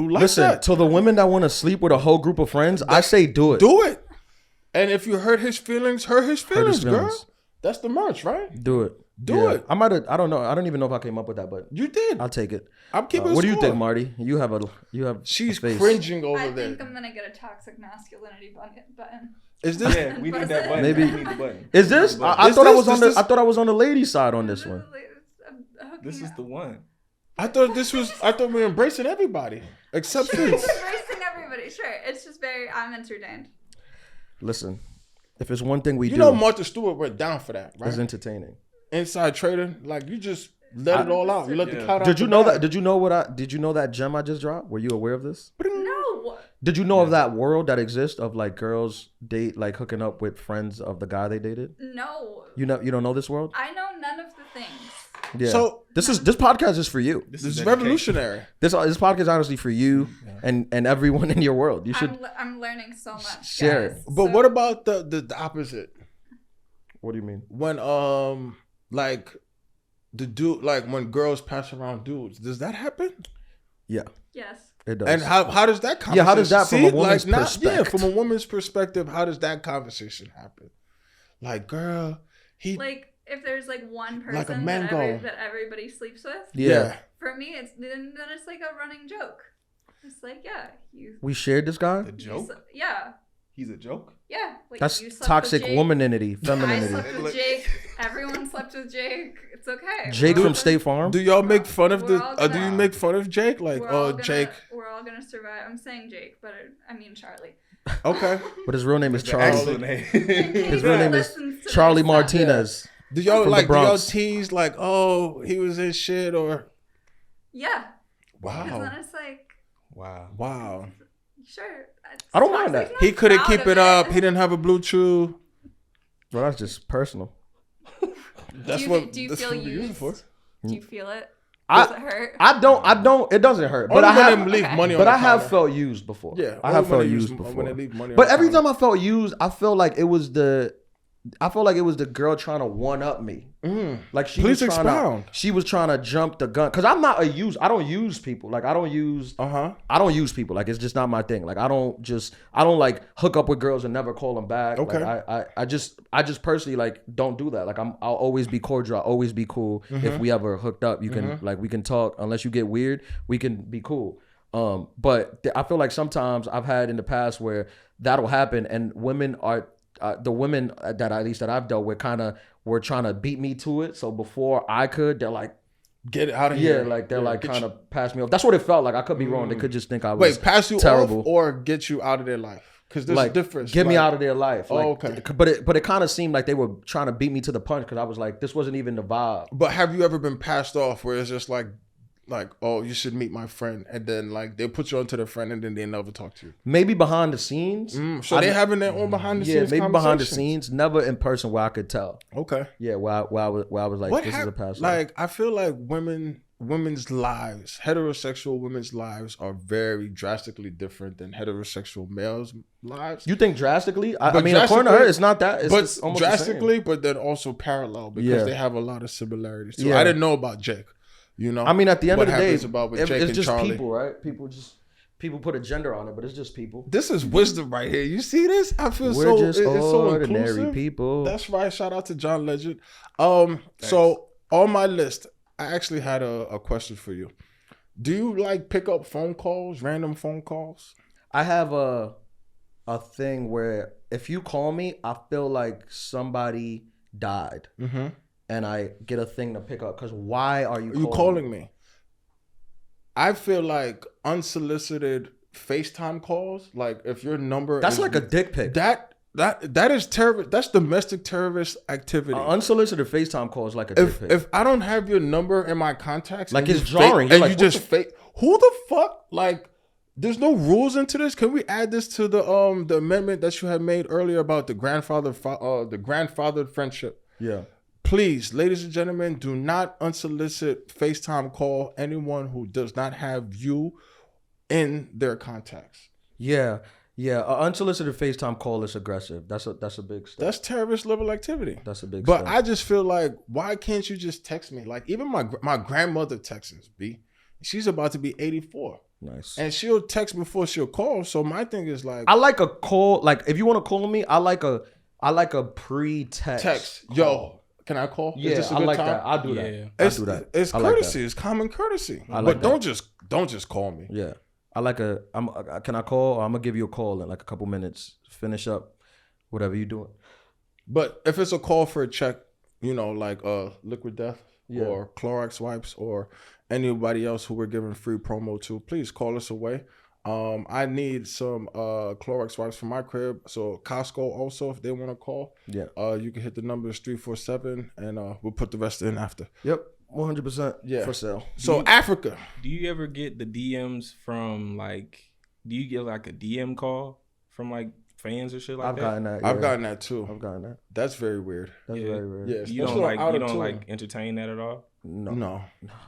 like that. To the women that want to sleep with a whole group of friends, I say do it. Do it. And if you hurt his feelings, girl. That's the merch, right? Do it. Do it. I might have. I don't know. I don't even know if I came up with that, but You did. I'll take it. I'm keeping What do you score. think, Marty? You have She's a face. cringing over I there. think I'm gonna get a toxic masculinity button. Is this? yeah, we need that button. Maybe. We need the button. Is this? I Is thought I this- was on is the. this- I thought I was on the ladies' side on this one. This is the one. I thought we were embracing everybody except She's Fitz. embracing everybody. Sure, it's just I'm entertained. Listen, if it's one thing we You do, know Martha Stewart went down for that, right? it's entertaining. Inside trading, like you just let it all out. You let the cat out. Did you the know bag. that? Did you know that gem I just dropped? Were you aware of this? No. Did you know of that world that exists of like girls like hooking up with friends of the guy they dated? No. You don't know this world? I know none of the things. Yeah. So- this podcast is for you. This is revolutionary. This podcast is honestly for you and everyone in your world. You should. I'm learning so much. Share guys. it. But what about the opposite? What do you mean? When like the dude, like when girls pass around dudes, does that happen? Yeah, Yes. it does. And how does that conversation? Yeah, how does that from a woman's Yeah, perspective? from a woman's perspective, how does that conversation happen? Like, girl, he Like if there's like one person Like a mango. that everybody sleeps with. Yeah. For me, it's then it's like a running joke. It's like you. We shared this guy. The joke? Yeah. He's a joke. Yeah. Like That's you slept toxic with Jake, womaninity, I femininity. slept with Jake. Everyone slept with Jake. It's okay. Jake from State Farm. Do y'all make fun of We're all do you gonna- make fun of Jake? Like, We're all Jake. We're all gonna survive. I'm saying Jake, but I mean Charlie. Okay. But his real name is The Charlie. actual name. His real name is Listens to Charlie this stuff. Martinez. Do y'all From the do y'all Bronx. tease like, oh, he was in shit or Yeah. Because wow, then it's like, Wow. wow. sure. I don't mind that. He couldn't keep it up. He didn't have a blue chew. Well, that's just personal. That's do what you that's feel what we use it used? for. Do you feel it? I- Does it hurt? I don't. It doesn't hurt. But Only I when have. they leave okay. money on But the I have counter. felt used before. Yeah, I have only when felt they used use- before. when they leave money on But the every counter. time I felt used, I feel like it was the I feel like it was the girl trying to one up me. Like she Please was trying expound. she was trying to jump the gun. Cause I'm not I don't use people. Like I don't use people. Like it's just not my thing. Like I don't like hook up with girls and never call them back. Okay. Like I just personally like don't do that. Like I'll always be cordial. I'll always be cool. If we ever hooked up, you can like we can talk. Unless you get weird, we can be cool. But I feel like sometimes I've had in the past where that'll happen and women are the women that at least that I've dealt with kind of were trying to beat me to it. So before I could, they're like, get it out of here. Yeah, like they're like kind of pass me off. That's what it felt like. I could be wrong. They could just think I was pass you terrible. off or get you out of their life. Because there's like, a difference. Get me out of their life. Like, okay. But it kind of seemed like they were trying to beat me to the punch because I was like, this wasn't even the vibe. But have you ever been passed off where it's just like, oh, you should meet my friend, and then like they put you onto their friend, and then they never talk to you. Maybe behind the scenes. So they having their own behind the scenes. Yeah, maybe behind the scenes. Never in person where I could tell. Okay. Yeah, where I was like, this is a pass. Like I feel like women's lives, heterosexual women's lives, are very drastically different than heterosexual males' lives. You think drastically? I mean, according to her, it's not that. It's almost drastically, but then also parallel because they have a lot of similarities too. Yeah. I didn't know about Jake. You know, I mean, at the end of the day, it's just Charlie. people, right? People put a gender on it, but it's just people. This is wisdom right here. You see this? I feel We're just it's so ordinary inclusive. people. That's right. Shout out to John Legend. So on my list, I actually had a question for you. Do you like pick up phone calls, random phone calls? I have a thing where if you call me, I feel like somebody died. Mm-hmm. And I get a thing to pick up because why are you calling me? I feel like unsolicited FaceTime calls, like if your number that's like a dick pic. That is terrorist. That's domestic terrorist activity. Unsolicited FaceTime call is like a dick pic. If I don't have your number in my contacts, like it's jarring, and you just fake. Who the fuck? Like, there's no rules into this. Can we add this to the amendment that you had made earlier about the grandfathered friendship? Yeah. Please, ladies and gentlemen, do not unsolicited FaceTime call anyone who does not have you in their contacts. Yeah. An unsolicited FaceTime call is aggressive. That's a big step. That's terrorist level activity. That's a big step. But step. I just feel like, why can't you just text me? Like, even my grandmother texts B. She's about to be 84. Nice. And she'll text before she'll call. So my thing is like, I like a call. Like if you want to call me, I like a pre-text. Text. Call. Yo, can I call? Yeah, I like that. I'll do that. I'll do that. It's courtesy. It's common courtesy. But don't just call me. Yeah. Can I call? I'm gonna give you a call in like a couple minutes. Finish up whatever you're doing. But if it's a call for a check, you know, like Liquid Death or Clorox wipes or anybody else who we're giving free promo to, please call us away. I need some Clorox wipes for my crib. So Costco also, if they want to call, you can hit the numbers 347 and we'll put the rest in after. Yep, 100% for sale. So Africa. Do you ever get the DMs from like? Do you get like a DM call from like fans or shit like I've that? gotten that. I've gotten that too. I've gotten that. That's very weird. That's very weird. Yeah, you don't like entertain that at all. No.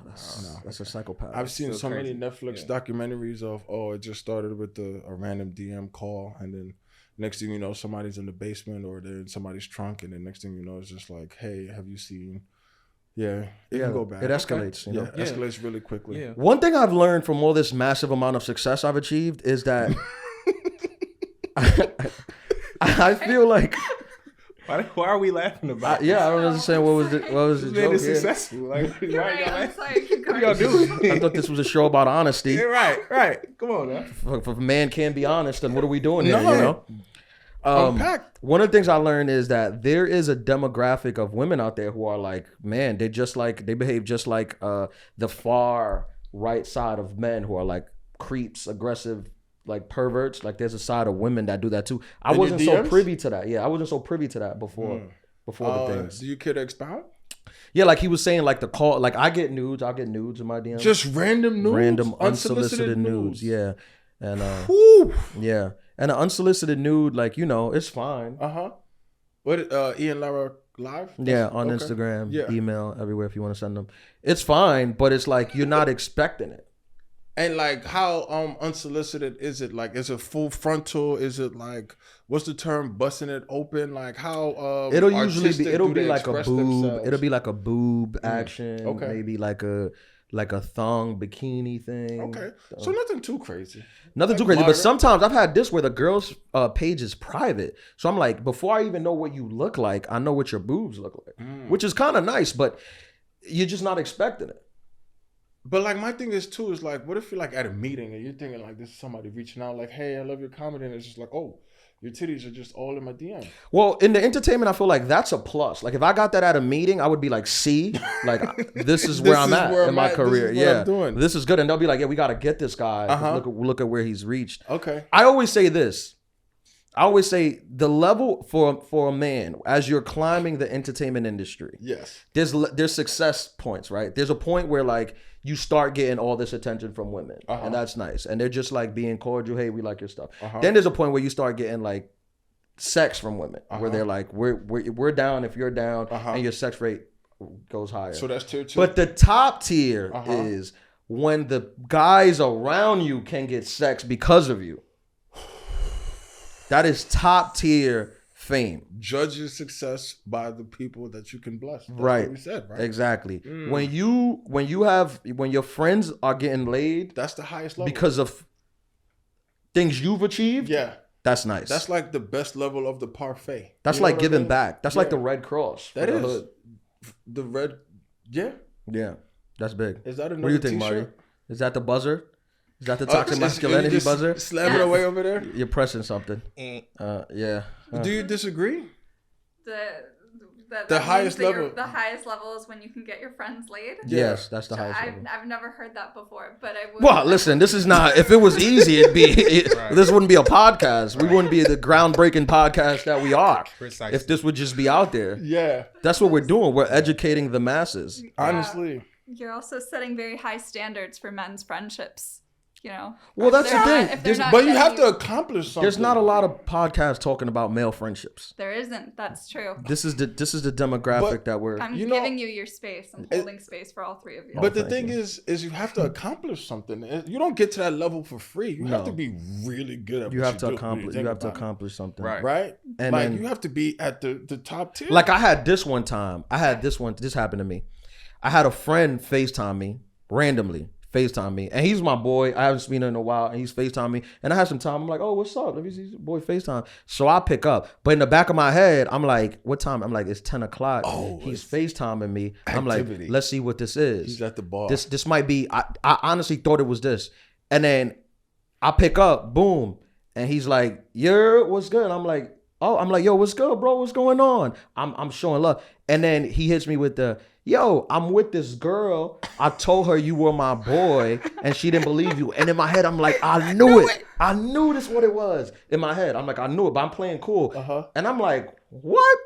That's a psychopath. I've seen so crazy. many Netflix documentaries of it just started with a random DM call, and then next thing you know, somebody's in the basement or they're in somebody's trunk, and then next thing you know, it's just like, hey, have you seen? Yeah, it can go bad. It escalates. Okay. You know? Escalates really quickly. Yeah. One thing I've learned from all this massive amount of success I've achieved is that I feel like. Why are we laughing about? I don't understand what was the joke here. Successful. Like, why Right, I'm sorry. Keep going. y'all doing? I thought this was a show about honesty. Yeah, right. Come on now. If a man can't be honest, then what are we doing here? No. You know. Unpacked. One of the things I learned is that there is a demographic of women out there who are like, man, they behave just like the far right side of men who are like creeps, aggressive, like perverts. Like there's a side of women that do that too. I wasn't so privy to that. Yeah, I wasn't so privy to that before the things. Do you care to expound? Yeah, like he was saying, like the call, like I'll get nudes in my DMs. Just random nudes? Random unsolicited nudes. Yeah. And yeah. And an unsolicited nude, like, you know, it's fine. What Ian Lara Live? Yeah, on Instagram, email, everywhere if you want to send them. It's fine, but it's like you're not expecting it. And like, how unsolicited is it? Like, is it full frontal? Is it like, what's the term? Busting it open? Like, how It'll usually be. artistic It'll do be they like a express boob. themselves? It'll be like a boob action. Okay. Maybe like a thong bikini thing. Okay, so nothing too crazy. Nothing Like too crazy, but moderate. sometimes I've had this where the girl's page is private. So I'm like, before I even know what you look like, I know what your boobs look like, which is kind of nice, but you're just not expecting it. But like, my thing is too is like, what if you're like at a meeting and you're thinking like, this is somebody reaching out like, hey, I love your comedy, and it's just like, oh, your titties are just all in my DM. Well, in the entertainment, I feel like that's a plus. Like if I got that at a meeting, I would be like, see, like this is where I'm at in my career. This is what I'm doing. This is good. And they'll be like, yeah, we got to get this guy. Uh-huh. Look at where he's reached. Okay. I always say this. I always say the level for a man as you're climbing the entertainment industry. Yes. There's success points, right? There's a point where like you start getting all this attention from women, and that's nice, and they're just like being cordial. Hey, we like your stuff. Then there's a point where you start getting like sex from women, where they're like, we're down if you're down, and your sex rate goes higher. So that's tier 2. But the top tier is when the guys around you can get sex because of you. That is top tier fame. Judge your success by the people that you can bless. That's Right. what we said, right? Exactly. When your friends are getting laid That's the highest level. because of things you've achieved, yeah, that's nice. that's like the best level of the parfait. That's You know like what I giving mean? back. That's like Yeah. the Red Cross. for That the is hood. the red. Yeah, Yeah, that's big. is that another What do you think, t-shirt? Marty? Is that the buzzer? Is that the Oh, toxic is- masculinity you just buzzer? Slam it Yes. away over there. You're pressing something. Yeah. Do you disagree? The The highest means that level. The highest level is when you can get your friends laid. Yes, that's the So highest I've, level. I've never heard that before, but I would. Well, listen, this is not. If it was easy, this wouldn't be a podcast. We wouldn't be the groundbreaking podcast that we are. Precisely. If this would just be out there. Yeah, That's what we're doing. We're educating the masses. honestly. You're also setting very high standards for men's friendships. You know. Well, that's the If they're thing. not- if they're There's- not But you have getting to accomplish something. There's not a lot of podcasts talking about male friendships. There isn't. That's true. This is the demographic But- that we're. I'm you know- giving you your space. I'm holding space for all three of you. But the thank thing you. is you have to accomplish something. You don't get to that level for free. You have No. to be really good at You what have you to do when accomplish. think You have to about it. accomplish something. Right. Right? And like then- you have to be at the top tier. Like I had this one time. This happened to me. I had a friend FaceTime me randomly. FaceTime me. And he's my boy. I haven't seen him in a while. And he's FaceTime me. And I had some time. I'm like, oh, what's up? Let me see your boy FaceTime. So I pick up. But in the back of my head, I'm like, what time? I'm like, it's 10 o'clock. Oh, he's FaceTiming me. I'm activity. like, let's see what this is. He's at the bar. This might be, I honestly thought it was this. And then I pick up, boom. And he's like, what's good? I'm like, yo, what's good, bro? What's going on? I'm showing love. And then he hits me with the, yo, I'm with this girl. I told her you were my boy and she didn't believe you. And in my head, I'm like, I knew it. I knew this what it was. In my head, I'm like, I knew it, but I'm playing cool. And I'm like, what?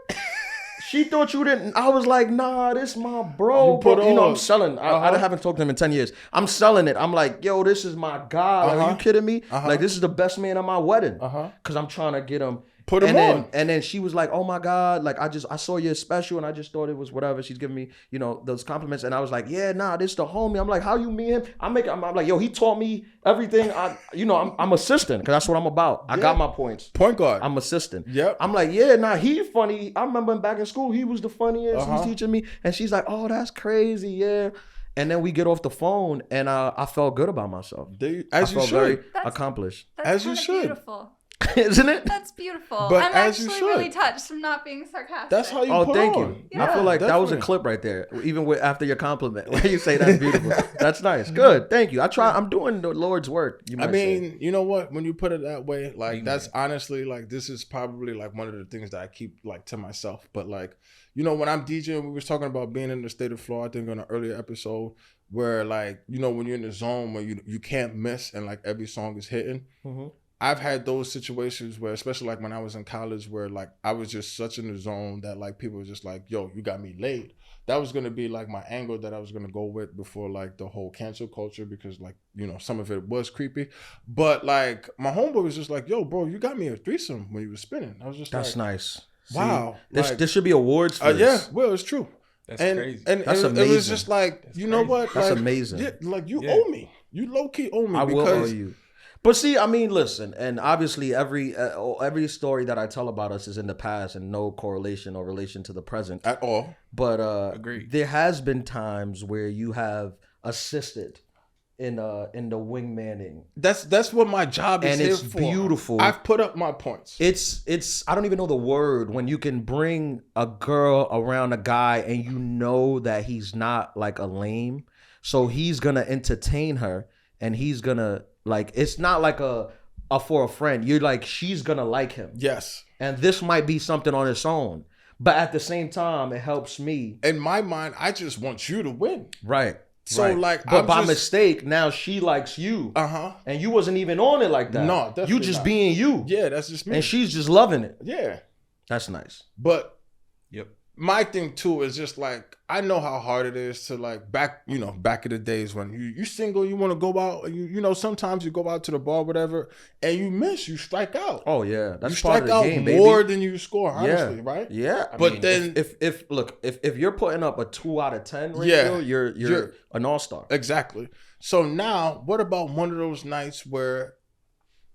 She thought you didn't. I was like, nah, this my bro. I'm selling. I haven't talked to him in 10 years. I'm selling it. I'm like, yo, this is my guy. Like, are you kidding me? Like, this is the best man at my wedding. Because I'm trying to get him. Put him on. And then she was like, oh my God, like I saw your special and I just thought it was whatever. She's giving me, those compliments. And I was like, yeah, nah, this the homie. I'm like, how you meet him? I'm like, yo, he taught me everything. I'm assistant because that's what I'm about. I got my points. Point guard. I'm assistant. Yep. I'm like, yeah, nah, he funny. I remember him back in school. He was the funniest. He's teaching me. And she's like, oh, that's crazy. Yeah. And then we get off the phone and I felt good about myself. As I you felt should. very accomplished. That's As you kinda should. Beautiful. Isn't it? That's beautiful. But I'm as you actually should. really touched. I'm not being sarcastic. That's how you Oh, put thank on. you. Yeah. I feel like that was a Definitely. clip right there. Even with after your compliment, where you say that's beautiful. That's nice. Good. Thank you. I'm doing the Lord's work. You I might mean, say. you know what? When you put it that way, like Amen. that's honestly like this is probably like one of the things that I keep like to myself. But like, when I'm DJing, we was talking about being in the state of flow, I think on an earlier episode, where like, when you're in the zone where you can't miss and like every song is hitting. Mm-hmm. I've had those situations where, especially like when I was in college, where like I was just such in the zone that like people were just like, yo, you got me laid. That was going to be like my angle that I was going to go with before like the whole cancel culture, because like, some of it was creepy. But like my homeboy was just like, yo, bro, you got me a threesome when you were spinning. I was just That's like, nice. wow. See, there should be awards for Yeah, this. well, it's true. That's and, crazy. And That's it was amazing. just like, That's you know crazy. what? That's like, amazing. Yeah, like you Yeah. owe me. You low key owe me I will owe because you. But see, I mean, listen, and obviously every story that I tell about us is in the past and no correlation or relation to the present at all. But Agreed. there has been times where you have assisted in the wingmanning. That's what my job is And here it's for. beautiful. I've put up my points. It's I don't even know the word when you can bring a girl around a guy and you know that he's not like a lame, so he's gonna entertain her and he's gonna like it's not like a for a friend. You're like she's gonna like him. Yes. And this might be something on its own, but at the same time, it helps me. In my mind, I just want you to win. Right. So right. like, but I'm by just, mistake, now she likes you. Uh-huh. And you wasn't even on it like that. No, definitely you just not. being you. Yeah, that's just me. And she's just loving it. Yeah. That's nice. But Yep. my thing too is just like I know how hard it is to like back in the days when you single, you want to go out, you know sometimes you go out to the bar, whatever, and you strike out. Oh yeah, that's you part strike of the out game, more baby. than you score, honestly, right? Yeah, But then if you're putting up a 2 out of 10 ratio, you're an all-star. Exactly. So now, what about one of those nights where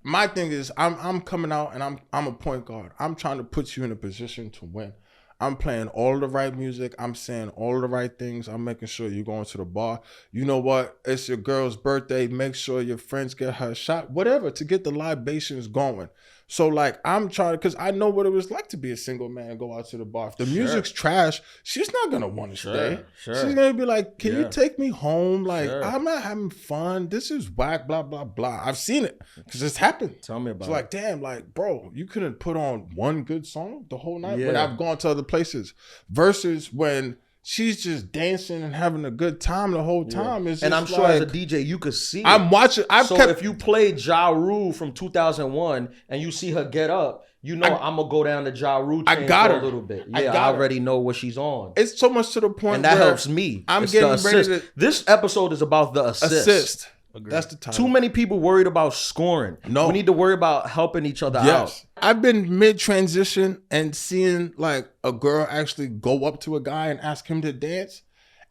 my thing is I'm coming out and I'm a point guard. I'm trying to put you in a position to win. I'm playing all the right music. I'm saying all the right things. I'm making sure you're going to the bar. You know what? It's your girl's birthday. Make sure your friends get her a shot. Whatever, to get the libations going. So, like, I'm trying to, because I know what it was like to be a single man and go out to the bar. If the music's trash, she's not going to want to stay. Sure. She's going to be like, can you take me home? Like, Sure. I'm not having fun. This is whack, blah, blah, blah. I've seen it because it's happened. Tell me about It's it. like, damn, like, bro, you couldn't put on one good song the whole night when Yeah. I've gone to other places versus when she's just dancing and having a good time the whole time. It's And I'm just sure as a like, DJ, you could see I'm it. watching. So if you played Ja Rule from 2001 and you see her get up, you know I'm going to go down the Ja Rule I chain got for her. a little bit. I Yeah, got I her. already know what she's on. It's so much to the point And that where helps me. I'm It's getting the ready assist. to This episode is about the assist. Agreed. That's the time. Too many people worried about scoring. No. We need to worry about helping each other Yes. out. I've been mid-transition and seeing like a girl actually go up to a guy and ask him to dance,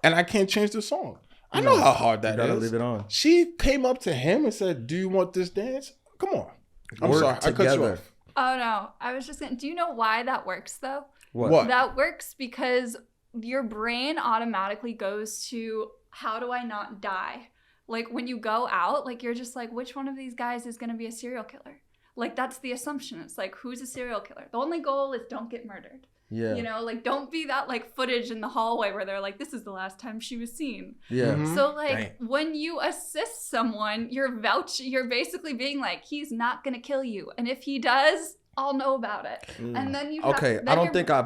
and I can't change the song. I know how hard that You gotta is. leave it on. She came up to him and said, "Do you want this dance?" Come on. I'm Work sorry. I cut you together. off. Oh no, I was just gonna. Do you know why that works though? What? That works because your brain automatically goes to how do I not die? Like when you go out, like you're just like, which one of these guys is gonna be a serial killer? Like that's the assumption. It's like, who's a serial killer? The only goal is don't get murdered. Yeah. You know, like don't be that like footage in the hallway where they're like, this is the last time she was seen. Yeah. Mhm. So like when you assist someone, you're basically being like, he's not gonna kill you. And if he does, I'll know about it. And then you Okay, then I don't you're- think I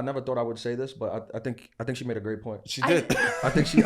never thought I would say this, but I think she made a great point. She did. I think she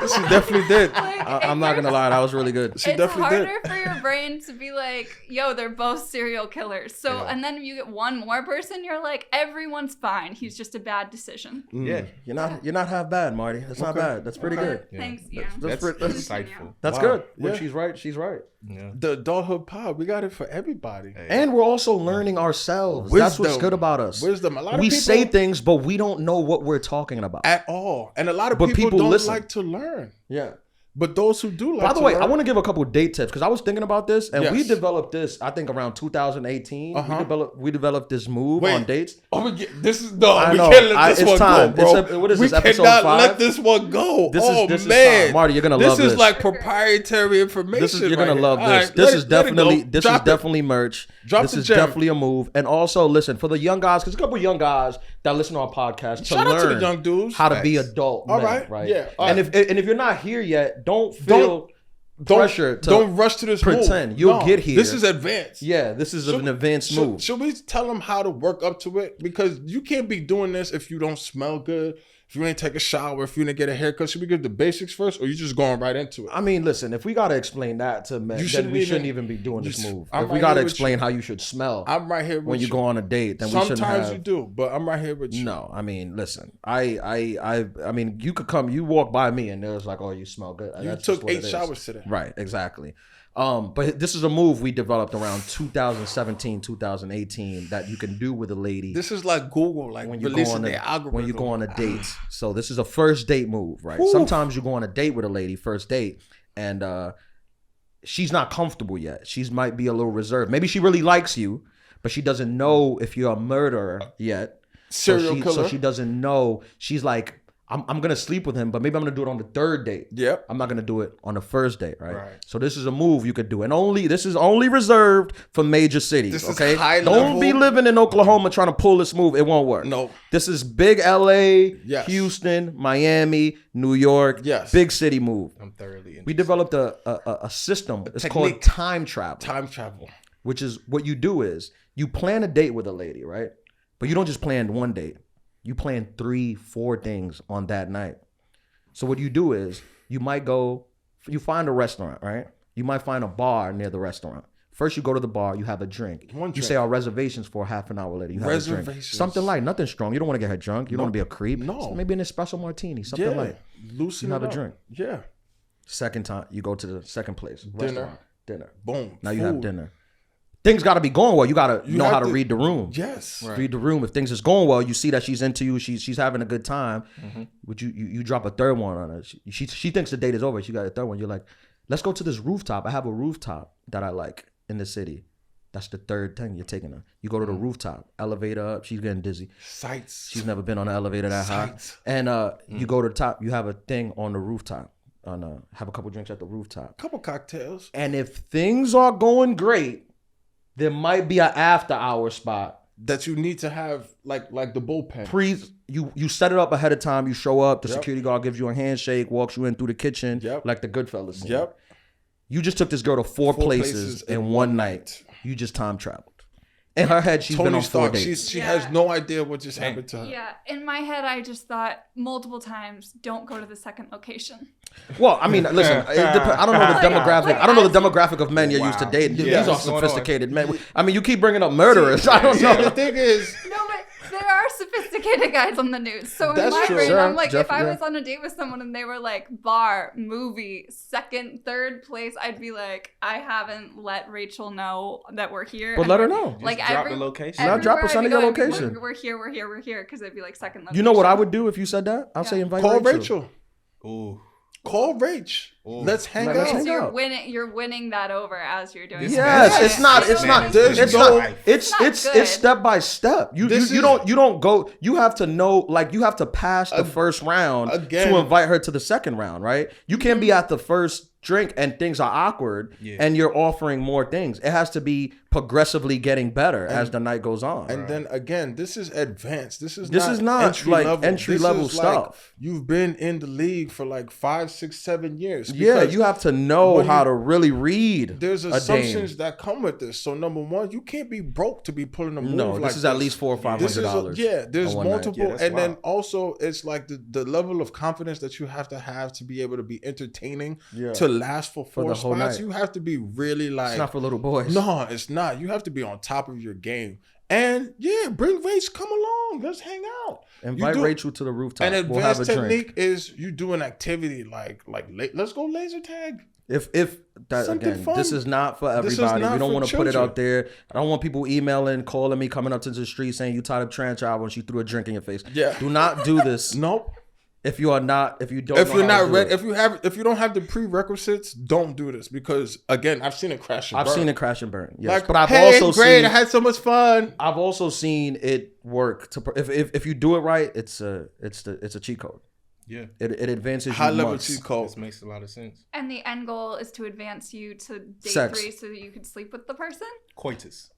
She definitely did. Like, I'm not gonna lie, that was really good. She it's definitely did. harder for your brain to be like, yo, they're both serial killers. So, and then if you get one more person, you're like, everyone's fine. He's just a bad decision. Yeah. You're not half bad, Marty. That's not bad. That's pretty good. Thanks, Ian. That's That's pretty- insightful. That's Wow. good. When Yeah. she's right, she's right. Yeah. The Adulthood Pod, we got it for everybody. And we're also learning ourselves. Wisdom. That's what's good about us. Wisdom. A lot of we people say things, but we don't know what we're talking about. at all, and a lot of But people people don't listen. like to learn. Yeah. But those who do like By the to way, learn, I want to give a couple date tips because I was thinking about this, and we Yes. developed this. I think around 2018, Uh-huh. we developed this move Wait. on dates. Oh, this is no. I We know. can't let this It's one time. go, bro. It's what is we this, episode cannot 5? let this one go. This oh is man, time. Marty, you're gonna this love is this. like proprietary information. You're gonna right love here. this. All right, This let is it go. definitely Drop it. definitely merch. Drop this the is gem. definitely a move. And also, listen for the young guys, because a couple young guys that listen to our podcast to Shout out to the learn young dudes. how to be adult All men, right. Yeah. All And right. if you're not here yet, don't feel pressure to don't rush to this pretend. move. You'll get here. This is advanced. Yeah, this is an advanced move. Should we tell them how to work up to it? Because you can't be doing this if you don't smell good, if you ain't take a shower, if you didn't get a haircut. Should we give the basics first, or you just going right into it? I mean, listen, if we got to explain that to men, then we shouldn't even be doing this move. I'm If we right got to here with explain you. how you should smell I'm right here with when you go on a date, then we shouldn't Sometimes have... you do, but I'm right here with you. No, I mean, listen, I mean, you could come, you walk by me and there's like, oh, you smell good. You That's took just what 8 it is. showers today. Right, exactly. But this is a move we developed around 2017, 2018 that you can do with a lady. This is like Google, like when you go releasing on their algorithm. when you go on a date. So this is a first date move, right? Ooh. Sometimes you go on a date with a lady, first date, and she's not comfortable yet. She might be a little reserved. Maybe she really likes you, but she doesn't know if you're a murderer yet. Serial killer. So she doesn't know. She's like, I'm gonna sleep with him, but maybe I'm gonna do it on the third date. Yep. I'm not gonna do it on the first date, right? Right. So this is a move you could do, and this is only reserved for major cities. This is okay, high don't level. be living in Oklahoma trying to pull this move. It won't work. No. This is big LA, Yes. Houston, Miami, New York. Yes. Big city move. I'm thoroughly interested. We developed a system. It's called technique. time travel. Time travel. Which is what you do is you plan a date with a lady, right? But you don't just plan one date. You plan 3-4 things on that night. So what you do is you find a restaurant, right? You might find a bar near the restaurant. First you go to the bar, you have a drink. One You drink. say our reservations for half an hour later. You have a drink. Reservations. Something light, nothing strong. You don't want to get her drunk. You don't want to be a creep. No. So maybe an espresso martini, something Yeah. light. Loosen You have it a up. drink. Yeah. Second time, you go to the second place. Restaurant. Dinner. Boom. Now you have Food. dinner. Things got to be going well. You got to You know have how to to- read the room. Yes. Right. Read the room. If things is going well, you see that she's into you. She's having a good time. Mm-hmm. Would you drop a third one on her? She thinks the date is over. She got a third one. You're like, let's go to this rooftop. I have a rooftop that I like in the city. That's the third thing you're taking her. You go to the Mm-hmm. rooftop, elevator up. She's getting dizzy. Sights. She's never been on an elevator that high. Sights. And you go to the top. You have a thing on the rooftop. Have a couple drinks at the rooftop. Couple cocktails. And if things are going great, there might be an after hour spot. That you need to have like the bullpen. You set it up ahead of time. You show up. The Yep. security guard gives you a handshake, walks you in through the kitchen, Yep. like the Goodfellas scene. Yep. You just took this girl to four places in one night. You just time traveled. In her head, she's been Tony on 4 Stark. dates. She Yeah. has no idea what just happened to her. Yeah, in my head, I just thought multiple times, don't go to the second location. Well, I mean, listen, I don't know the Like- demographic. like I don't know the as- demographic of men you're used to Wow. dating. Yeah, These are what's going on? sophisticated men. I mean, you keep bringing up murderers. I don't Yeah, know. the thing is, No, but there are sophisticated guys on the news. So in That's my true. brain, Sure, I'm like, Jeff, if I yeah. was on a date with someone and they were like bar, movie, second, third place, I'd be like, I haven't let Rachel know that we're here. But And let her we're- know. Just Like drop every, the location. Now drop her, everywhere send I'd her your go, I'd be, location. We're here, because it'd be like second location. You know what I would do if you said that? I'll say invite call Rachel. Rachel. Ooh. Call Rach. Ooh. Let's hang Let's out. hang So out. you're winning that over as you're doing This it. Yes, man- it's not. You It's know not. what I mean? There's It's no- not. It's not it's good. it's step by step. You This is- don't go. You have to know. Like you have to pass the first round again. to invite her to the second round. Right? You can't be at the first drink and things are awkward Yeah. and you're offering more things. It has to be progressively getting better as the night goes on. And then again, this is advanced. This is This is not entry like level. entry This level is like stuff. you've been in the league for like 5, 6, 7 years. Yeah, Because you have to know when how you- to really read. There's a assumptions dame. that come with this. So number one, you can't be broke to be pulling a move No, like this is at least $400 or This is $500. yeah, there's on one night. multiple, Yeah, that's and then wild. also it's like the level of confidence that you have to be able to be entertaining Yeah. to last for For 4 the whole spots. night. You have to be really like It's not for little boys. no, it's not. You have to be on top of your game. And yeah, bring Rach, come along. Let's hang out. Invite You do- Rachel to the rooftop. An We'll have advanced a drink. technique is you do an activity like let's go laser tag. If that Something again, fun. this is not for This is everybody. not We don't for want to put it children. out there. I don't want people emailing, calling me, coming up to the street saying you tired of trans child when she threw a drink in your face. Yeah. Do not do this Nope. if you are not. If you don't. If know you're how to not do ready, it. if you don't have the prerequisites, don't do this because again, I've seen it crash. And I've burn. seen it crash and burn. Yes, Like, but I've hey, also great. seen. I had so much fun. I've also seen it work. If you do it right, it's a cheat code. Yeah. It advances High you level months. cheat code. This makes a lot of sense. And the end goal is to advance you to day Sex. 3 so that you can sleep with the person. Coitus.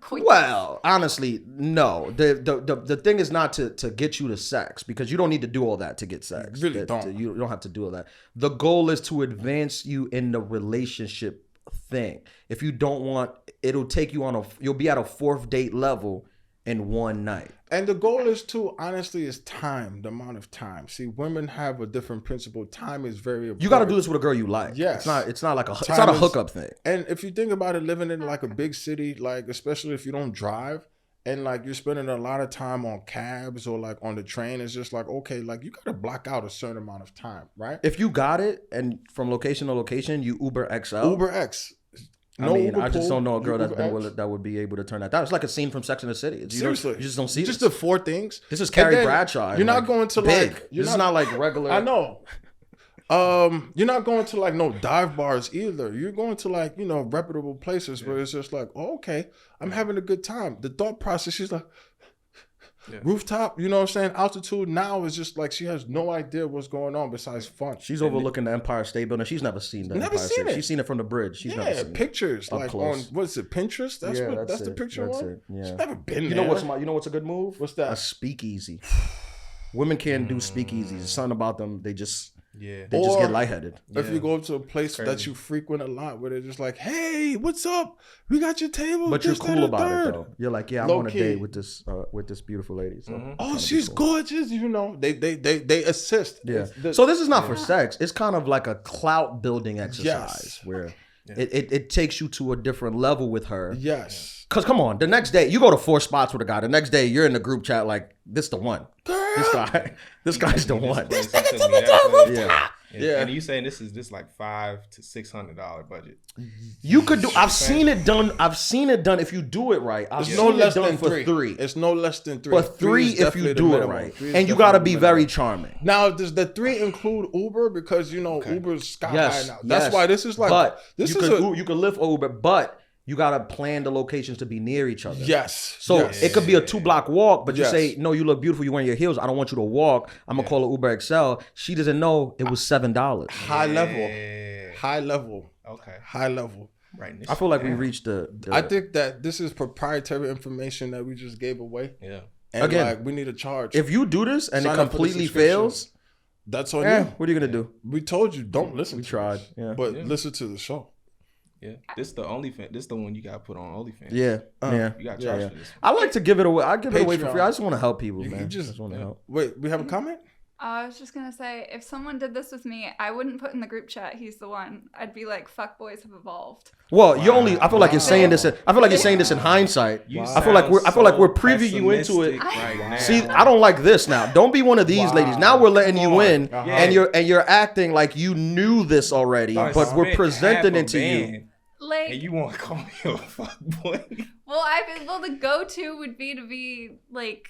Well, honestly, no. The thing is not to get you to sex because you don't need to do all that to get sex. You really don't. You don't have to do all that. The goal is to advance you in the relationship thing. If you don't want, it'll take you you'll be at a 4th date level in one night. And the goal is to honestly is time, the amount of time. See, women have a different principle. Time is very important. You got to do this with a girl you like. Yes. It's not like it's Time not a is- hookup thing. And if you think about it, living in like a big city, like especially if you don't drive and like you're spending a lot of time on cabs or like on the train, it's just like, okay, like you got to block out a certain amount of time, right? If you got it and from location to location, you Uber XL. Uber X. I No mean, Uber I just pool, don't know a girl that's Uber been X. willing, that would be able to turn that down. It's like a scene from Sex and the City. Seriously, you just don't see just this. the 4 things. This is And Carrie then Bradshaw. You're not like, going to big. like. This is not like regular. I know. You're not going to like no dive bars either. You're going to like, you know, reputable places where it's just like, oh, okay, I'm having a good time. The thought process, she's like, rooftop, you know what I'm saying? Altitude now is just like she has no idea what's going on besides fun. She's overlooking the Empire State Building. She's never seen the Never Empire seen State. it. She's seen it from the bridge. She's never seen pictures Up like close. on what's it, Pinterest? That's Yeah, what that's that's the it. picture That's one. it. Yeah. She's never been it. there. You know what's a good move? What's that? A speakeasy. Women can't do speakeasies. There's something about them. They just Or get lightheaded. If you go to a place that you frequent a lot where they're just like, hey, what's up? We got your table. But you're this, cool that, about third. it though. You're like, yeah, I'm Low on a key. date with this beautiful lady. So Oh, she's gorgeous. You know, they assist. Yeah. It's So this is not for sex. It's kind of like a clout building exercise Yes. where it takes you to a different level with her. yes. Cause come on, the next day you go to 4 spots with a guy. The next day you're in the group chat like, this the one. This guy's the one. Yeah. Yeah. And you saying this is like $500 to $600 budget. You could do. I've seen it done. If you do it right. I've It's seen no it less done than for 3. 3. It's no less than 3. But 3 is if definitely you the do it minimum. right, 3 is and you got to be definitely the very minimum. charming. Now, does the 3 include Uber? Because you know Uber's sky Yes, high now. That's why this is like. But this you is could you could lift Uber, but you gotta plan the locations to be near each other. yes. So yes. it could be a 2-block walk, but you Yes. say, no, you look beautiful. You're wearing your heels. I don't want you to walk. I'm gonna call an Uber XL. She doesn't know it was $7. high level. Okay. High level. Right. I feel like we reached the I think that this is proprietary information that we just gave away. Yeah. And Again, like we need a charge. if you do this and Sign it up for the completely subscription. fails, That's on eh, you. what are you gonna do? We told you don't listen. We to tried. us, Yeah. but listen to the show. Yeah. This the OnlyFans. This the one you got to put on OnlyFans. Yeah. Yeah. You got to charge Yeah. for this one. I like to give it away. I give it away for Patreon. free. I just want to help people, You man. just want to help. Wait, we have a comment? I was just gonna say, if someone did this with me, I wouldn't put in the group chat, he's the one. I'd be like, fuck boys have evolved. Well, you only. I feel like you're saying this. I feel like you're saying this in hindsight. I feel like we're previewing you into it. Right now. See, I don't like this now. Don't be one of these ladies. Now we're letting you in, and you're acting like you knew this already, but we're presenting it to you. Like, And you want to call me a fuckboy? well, the go-to would be to be like,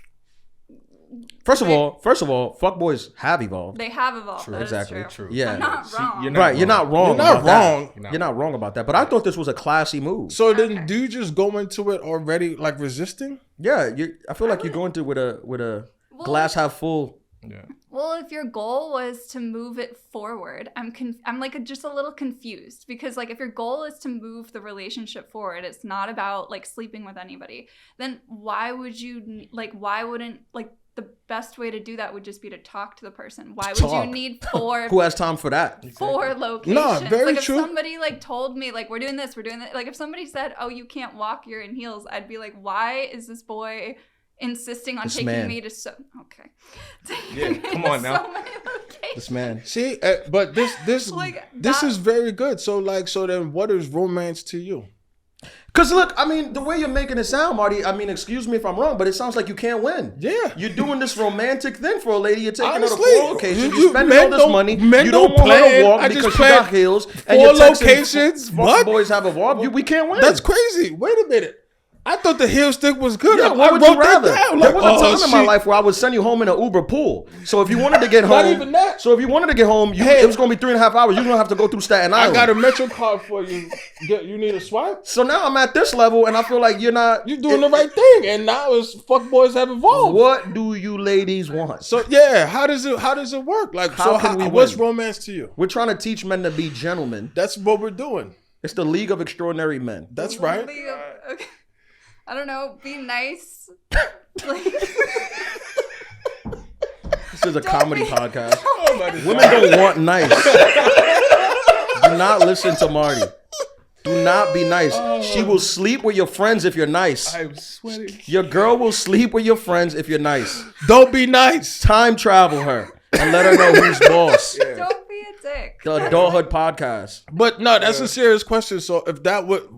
First of all, fuckboys have evolved. they have evolved. That is Exactly. true. Yeah. I'm not wrong. You're not wrong. You're not about that. wrong. You're not wrong about that. But I thought this was a classy move. So then, do you just go into it already like resisting? Yeah, I feel like you're going to with a glass half full. Yeah. Well, if your goal was to move it forward, I'm like just a little confused because like if your goal is to move the relationship forward, it's not about like sleeping with anybody. Then why wouldn't the best way to do that would just be to talk to the person? Why would Talk. you need 4 Who has time for that? 4 locations? No, very like true. if somebody like told me like we're doing this, like if somebody said, "Oh, you can't walk, you're in heels," I'd be like, "Why is this boy insisting on taking me to okay?" Yeah, come on now. So many locations. This man. See, but this Like, this that- is very good. So then, what is romance to you? Cause look, I mean, the way you're making it sound, Marty. I mean, excuse me if I'm wrong, but it sounds like you can't win. Yeah. You're doing this romantic thing for a lady. You're taking Honestly, her to 4 locations. you- You're spending men all this don't- money. men You don't don't want her to plan. walk I just because she planned got heels. 4 you're texting, locations? Fuck What? boys have evolved. We can't win. That's crazy. Wait a minute. I thought the heel stick was good. Yeah, I what would wrote you rather? that down. There Like, was a time in my shit. life where I would send you home in an Uber pool. So if you wanted to get home, Not even that. So if you wanted to get home, Hey. it was going to be 3.5 hours. You're going to have to go through Staten I Island. got a Metro card for you. You need a swipe? So now I'm at this level, and I feel like you're not. You're doing the right thing. And now it's fuck boys have evolved. What do you ladies want? So yeah, how does it work? Like, How so can we what's win? romance to you? We're trying to teach men to be gentlemen. That's what we're doing. It's the League of Extraordinary Men. That's right. Okay. I don't know. Be nice. Like, This is a comedy be- podcast. Oh, my God. Women don't want nice. Do not listen to Marty. Do not be nice. She will sleep with your friends if you're nice. I'm sweating. Your girl will sleep with your friends if you're nice. Don't be nice. Time travel her and let her know who's boss. don't be a dick. The Adulthood podcast. But no, that's a serious question. So if that would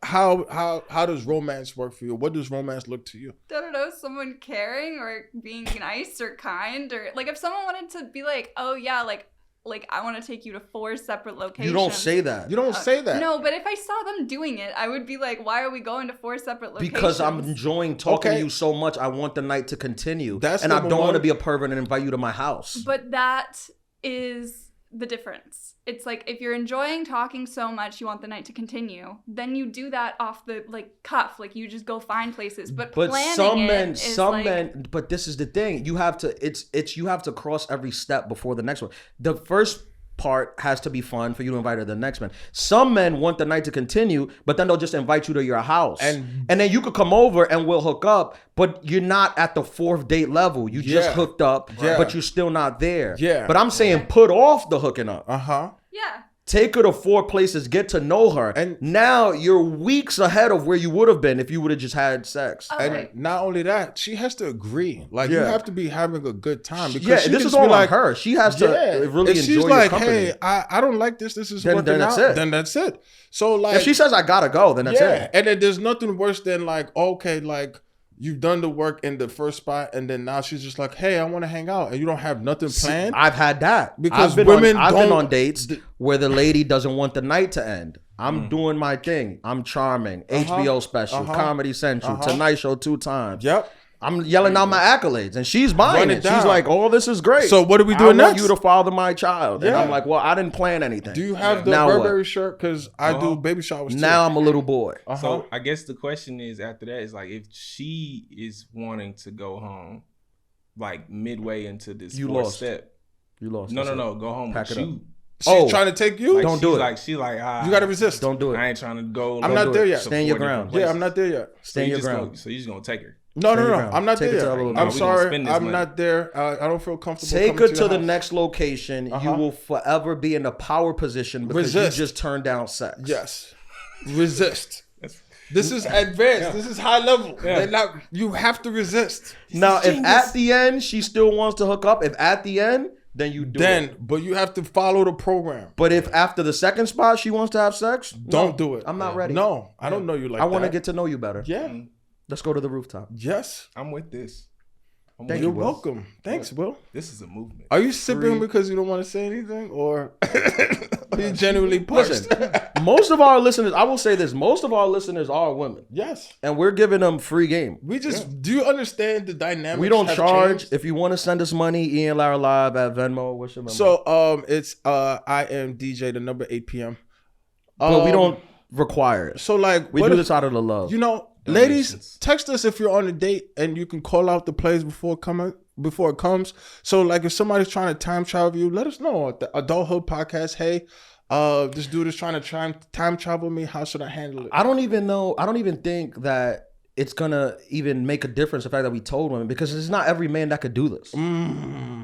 how does romance work for you? What does romance look to you? I don't know, someone caring or being nice or kind or like if someone wanted to be like, oh yeah, like like, I want to take you to 4 separate locations. You don't say that. You don't say that. No, but if I saw them doing it, I would be like, why are we going to 4 separate locations? Because I'm enjoying talking Okay. to you so much. I want the night to continue. That's and I number don't want to one. be a pervert and invite you to my house. But that is the difference. It's like, if you're enjoying talking so much, you want the night to continue, then you do that off the, like, cuff. Like, you just go find places. But planning some men, but this is the thing. You have to, you have to cross every step before the next one. The first part has to be fun for you to invite her to the next man. Some men want the night to continue, but then they'll just invite you to your house. And then you could come over and we'll hook up, but you're not at the 4th date level. You just hooked up, but you're still not there. Yeah. But I'm saying put off the hooking up. Yeah. Take her to 4 places, get to know her. And now you're weeks ahead of where you would have been if you would have just had sex. Okay. And not only that, she has to agree. Like, you have to be having a good time. Because Yeah, she this can is just be all like, on her. She has to really if enjoy she's your like, company. hey, I don't like this. This is Then working that's out. it. Then that's it. So, like, If she says I gotta go, then that's it. And then there's nothing worse than, like, okay, like, you've done the work in the first spot, and then now she's just like, hey, I want to hang out, and you don't have nothing planned. I've had that. Because I've women been don't- on dates where the lady doesn't want the night to end. I'm doing my thing. I'm charming. HBO special, Comedy Central, Tonight Show 2 times. Yep. I'm yelling out my accolades, and she's buying Run it. it down. She's like, "Oh, this is great." So what are we I doing want next? you to father my child. And Yeah. I'm like, "Well, I didn't plan anything." Do you have the Now what? Burberry shirt? Because I do baby showers too. Now I'm a little boy. So I guess the question is after that is like, if she is wanting to go home, like midway into this You 4th lost. step. You lost. No, go home. Pack with it up. you. She's trying to take you. Like, Don't do she's it. Like she like You got to resist. Don't do it. I ain't trying to go. I'm not there yet. to Stand your 4 ground. different Yeah, I'm not there yet. Stand your ground. So you're just gonna take her. No, Stand your no. ground. I'm not Take there it to yet. other I'm location. We gonna sorry. spend this I'm money. not there. I don't feel comfortable. Take coming her to your the house. next location. You will forever be in a power position because Resist. you just turned down sex. Yes. Resist. This is advanced. This is high level. They're not. You have to resist. Now, if at the end she still wants to hook up, if at the end, then you do it. But you have to follow the program. But if after the second spot she wants to have sex, Don't do it. I'm not ready. No, I don't know you like I that. want to get to know you better. Yeah. Let's go to the rooftop. Yes. I'm with this. Thank You're you, Will. welcome. Thanks, Will. This is a movement. Are you sipping because you don't want to say anything, or are you genuinely pushed? Listen, most of our listeners, I will say this, most of our listeners are women. Yes. And we're giving them free game. We just. Do you understand the dynamics? We don't have charge. changed? If you want to send us money, Ian Lara Live at Venmo. What's your number? So it's I am DJ the number 8 p.m. But we don't require it. So like We what do if- this out of the love. You know, Donations. ladies, text us if you're on a date and you can call out the plays before it comes. So like if somebody's trying to time travel you, let us know at the Adulthood podcast. Hey, this dude is trying to time travel me. How should I handle it? I don't even know. I don't even think that it's gonna even make a difference the fact that we told women, because it's not every man that could do this.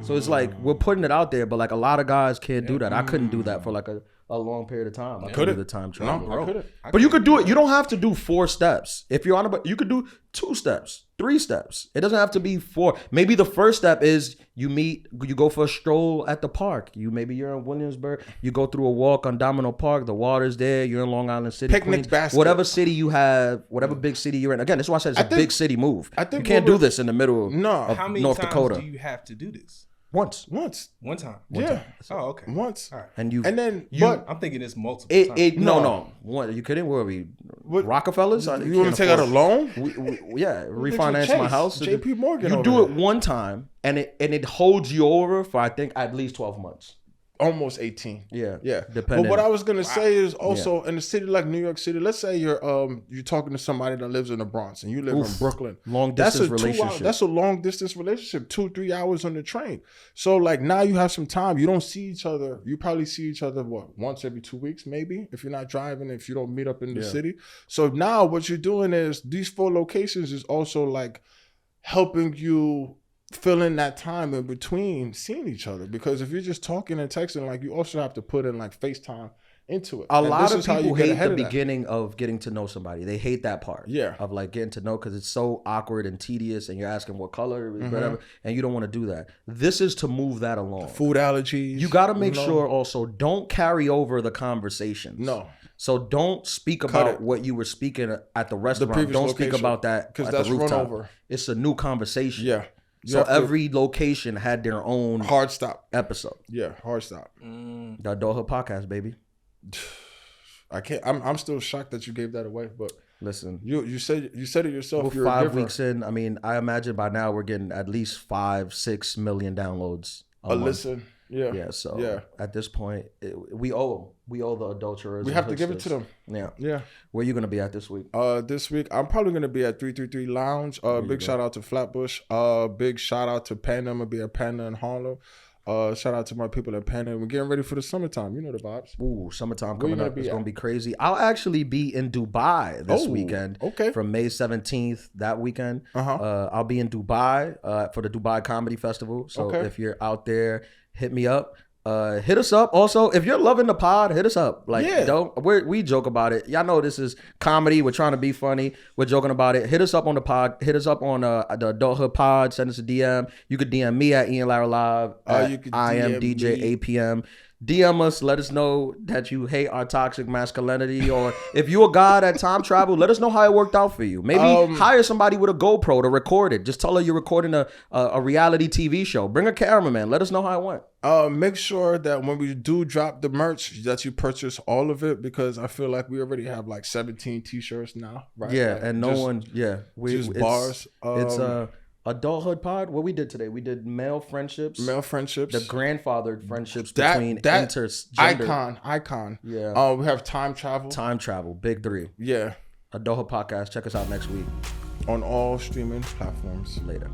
So it's like we're putting it out there, but like a lot of guys can't do that. I couldn't do that for like a long period of time. I couldn't do the time travel. No, I couldn't. But you could do it. You don't have to do 4 steps. If you're on a, you could do 2 steps, 3 steps. It doesn't have to be 4. Maybe the first step is you go for a stroll at the park. Maybe you're in Williamsburg. You go through a walk on Domino Park. The water's there. You're in Long Island City. Picnic Queens. basket. Whatever city you have, whatever big city you're in. Again, this is why I said it's a big city move. I think you can't what do this in the middle of How many North times Dakota. do you have to do this? Once. One time. Yeah. Oh, okay. Once. All right. And you. And then, You- but I'm thinking it's multiple times. No. What, you kidding? Where are we? Rockefellers? you want to take out a loan? Yeah, refinance my Chase, house. JP Morgan You over do it there. one time, and it holds you over for I think at least 12 months. Almost 18. Yeah, Yeah. Depending. But what I was gonna say is also in a city like New York City, let's say you're talking to somebody that lives in the Bronx and you live in Brooklyn. long That's distance a 2 hour, relationship. that's a long distance relationship, 2-3 hours on the train. So like now you have some time. You don't see each other. You probably see each other once every 2 weeks, maybe, if you're not driving, if you don't meet up in the city. So now what you're doing is these 4 locations is also like helping you fill in that time in between seeing each other, because if you're just talking and texting, like you also have to put in like FaceTime into it. A And lot this of is how people you get hate ahead the of that. beginning of getting to know somebody. They hate that part. Yeah. Of like getting to know, because it's so awkward and tedious, and you're asking what color, whatever, and you don't want to do that. This is to move that along. Food allergies. You got to make sure also don't carry over the conversations. No. So don't speak Cut about it. what you were speaking at the restaurant. previous Don't speak location, about that 'cause at that's the run rooftop. over. It's a new conversation. Yeah. So every location had their own hard stop episode. Yeah, hard stop. The Adulthood podcast, baby. I can't. I'm still shocked that you gave that away. But listen, you said it yourself. We're you're 5 weeks in. I mean, I imagine by now we're getting at least 5-6 million downloads a month. Listen. Yeah. Yeah. So at this point, we owe them. We owe the adulterers. We have to give it to them. Yeah. Yeah. Where are you gonna be at this week? This week I'm probably gonna be at 333 Lounge. Big shout out to Flatbush. Big shout out to Panda. I'm gonna be at Panda in Harlem. Shout out to my people at Panda. We're getting ready for the summertime. You know the vibes. Ooh, summertime coming up. It's gonna be crazy. I'll actually be in Dubai this weekend. Okay. From May 17th, that weekend. I'll be in Dubai for the Dubai Comedy Festival. So if you're out there, hit me up. Hit us up. Also, if you're loving the pod, hit us up. Like, we joke about it. Y'all know this is comedy. We're trying to be funny. We're joking about it. Hit us up on the pod. Hit us up on the Adulthood pod. Send us a DM. You could DM me at Ian Lara Live. You could I am DJ APM. DM us. Let us know that you hate our toxic masculinity, or if you a guy that time travel, let us know how it worked out for you. Maybe hire somebody with a GoPro to record it. Just tell her you're recording a reality TV show. Bring a cameraman. Let us know how it went. Make sure that when we do drop the merch, that you purchase all of it, because I feel like we already have like 17 t-shirts now, right? Yeah, like and just bars. It's Adulthood pod. What we did today? We did male friendships, the grandfathered friendships between intergender. Icon. Yeah. We have time travel. Big 3. Yeah. Adulthood podcast. Check us out next week on all streaming platforms. Later.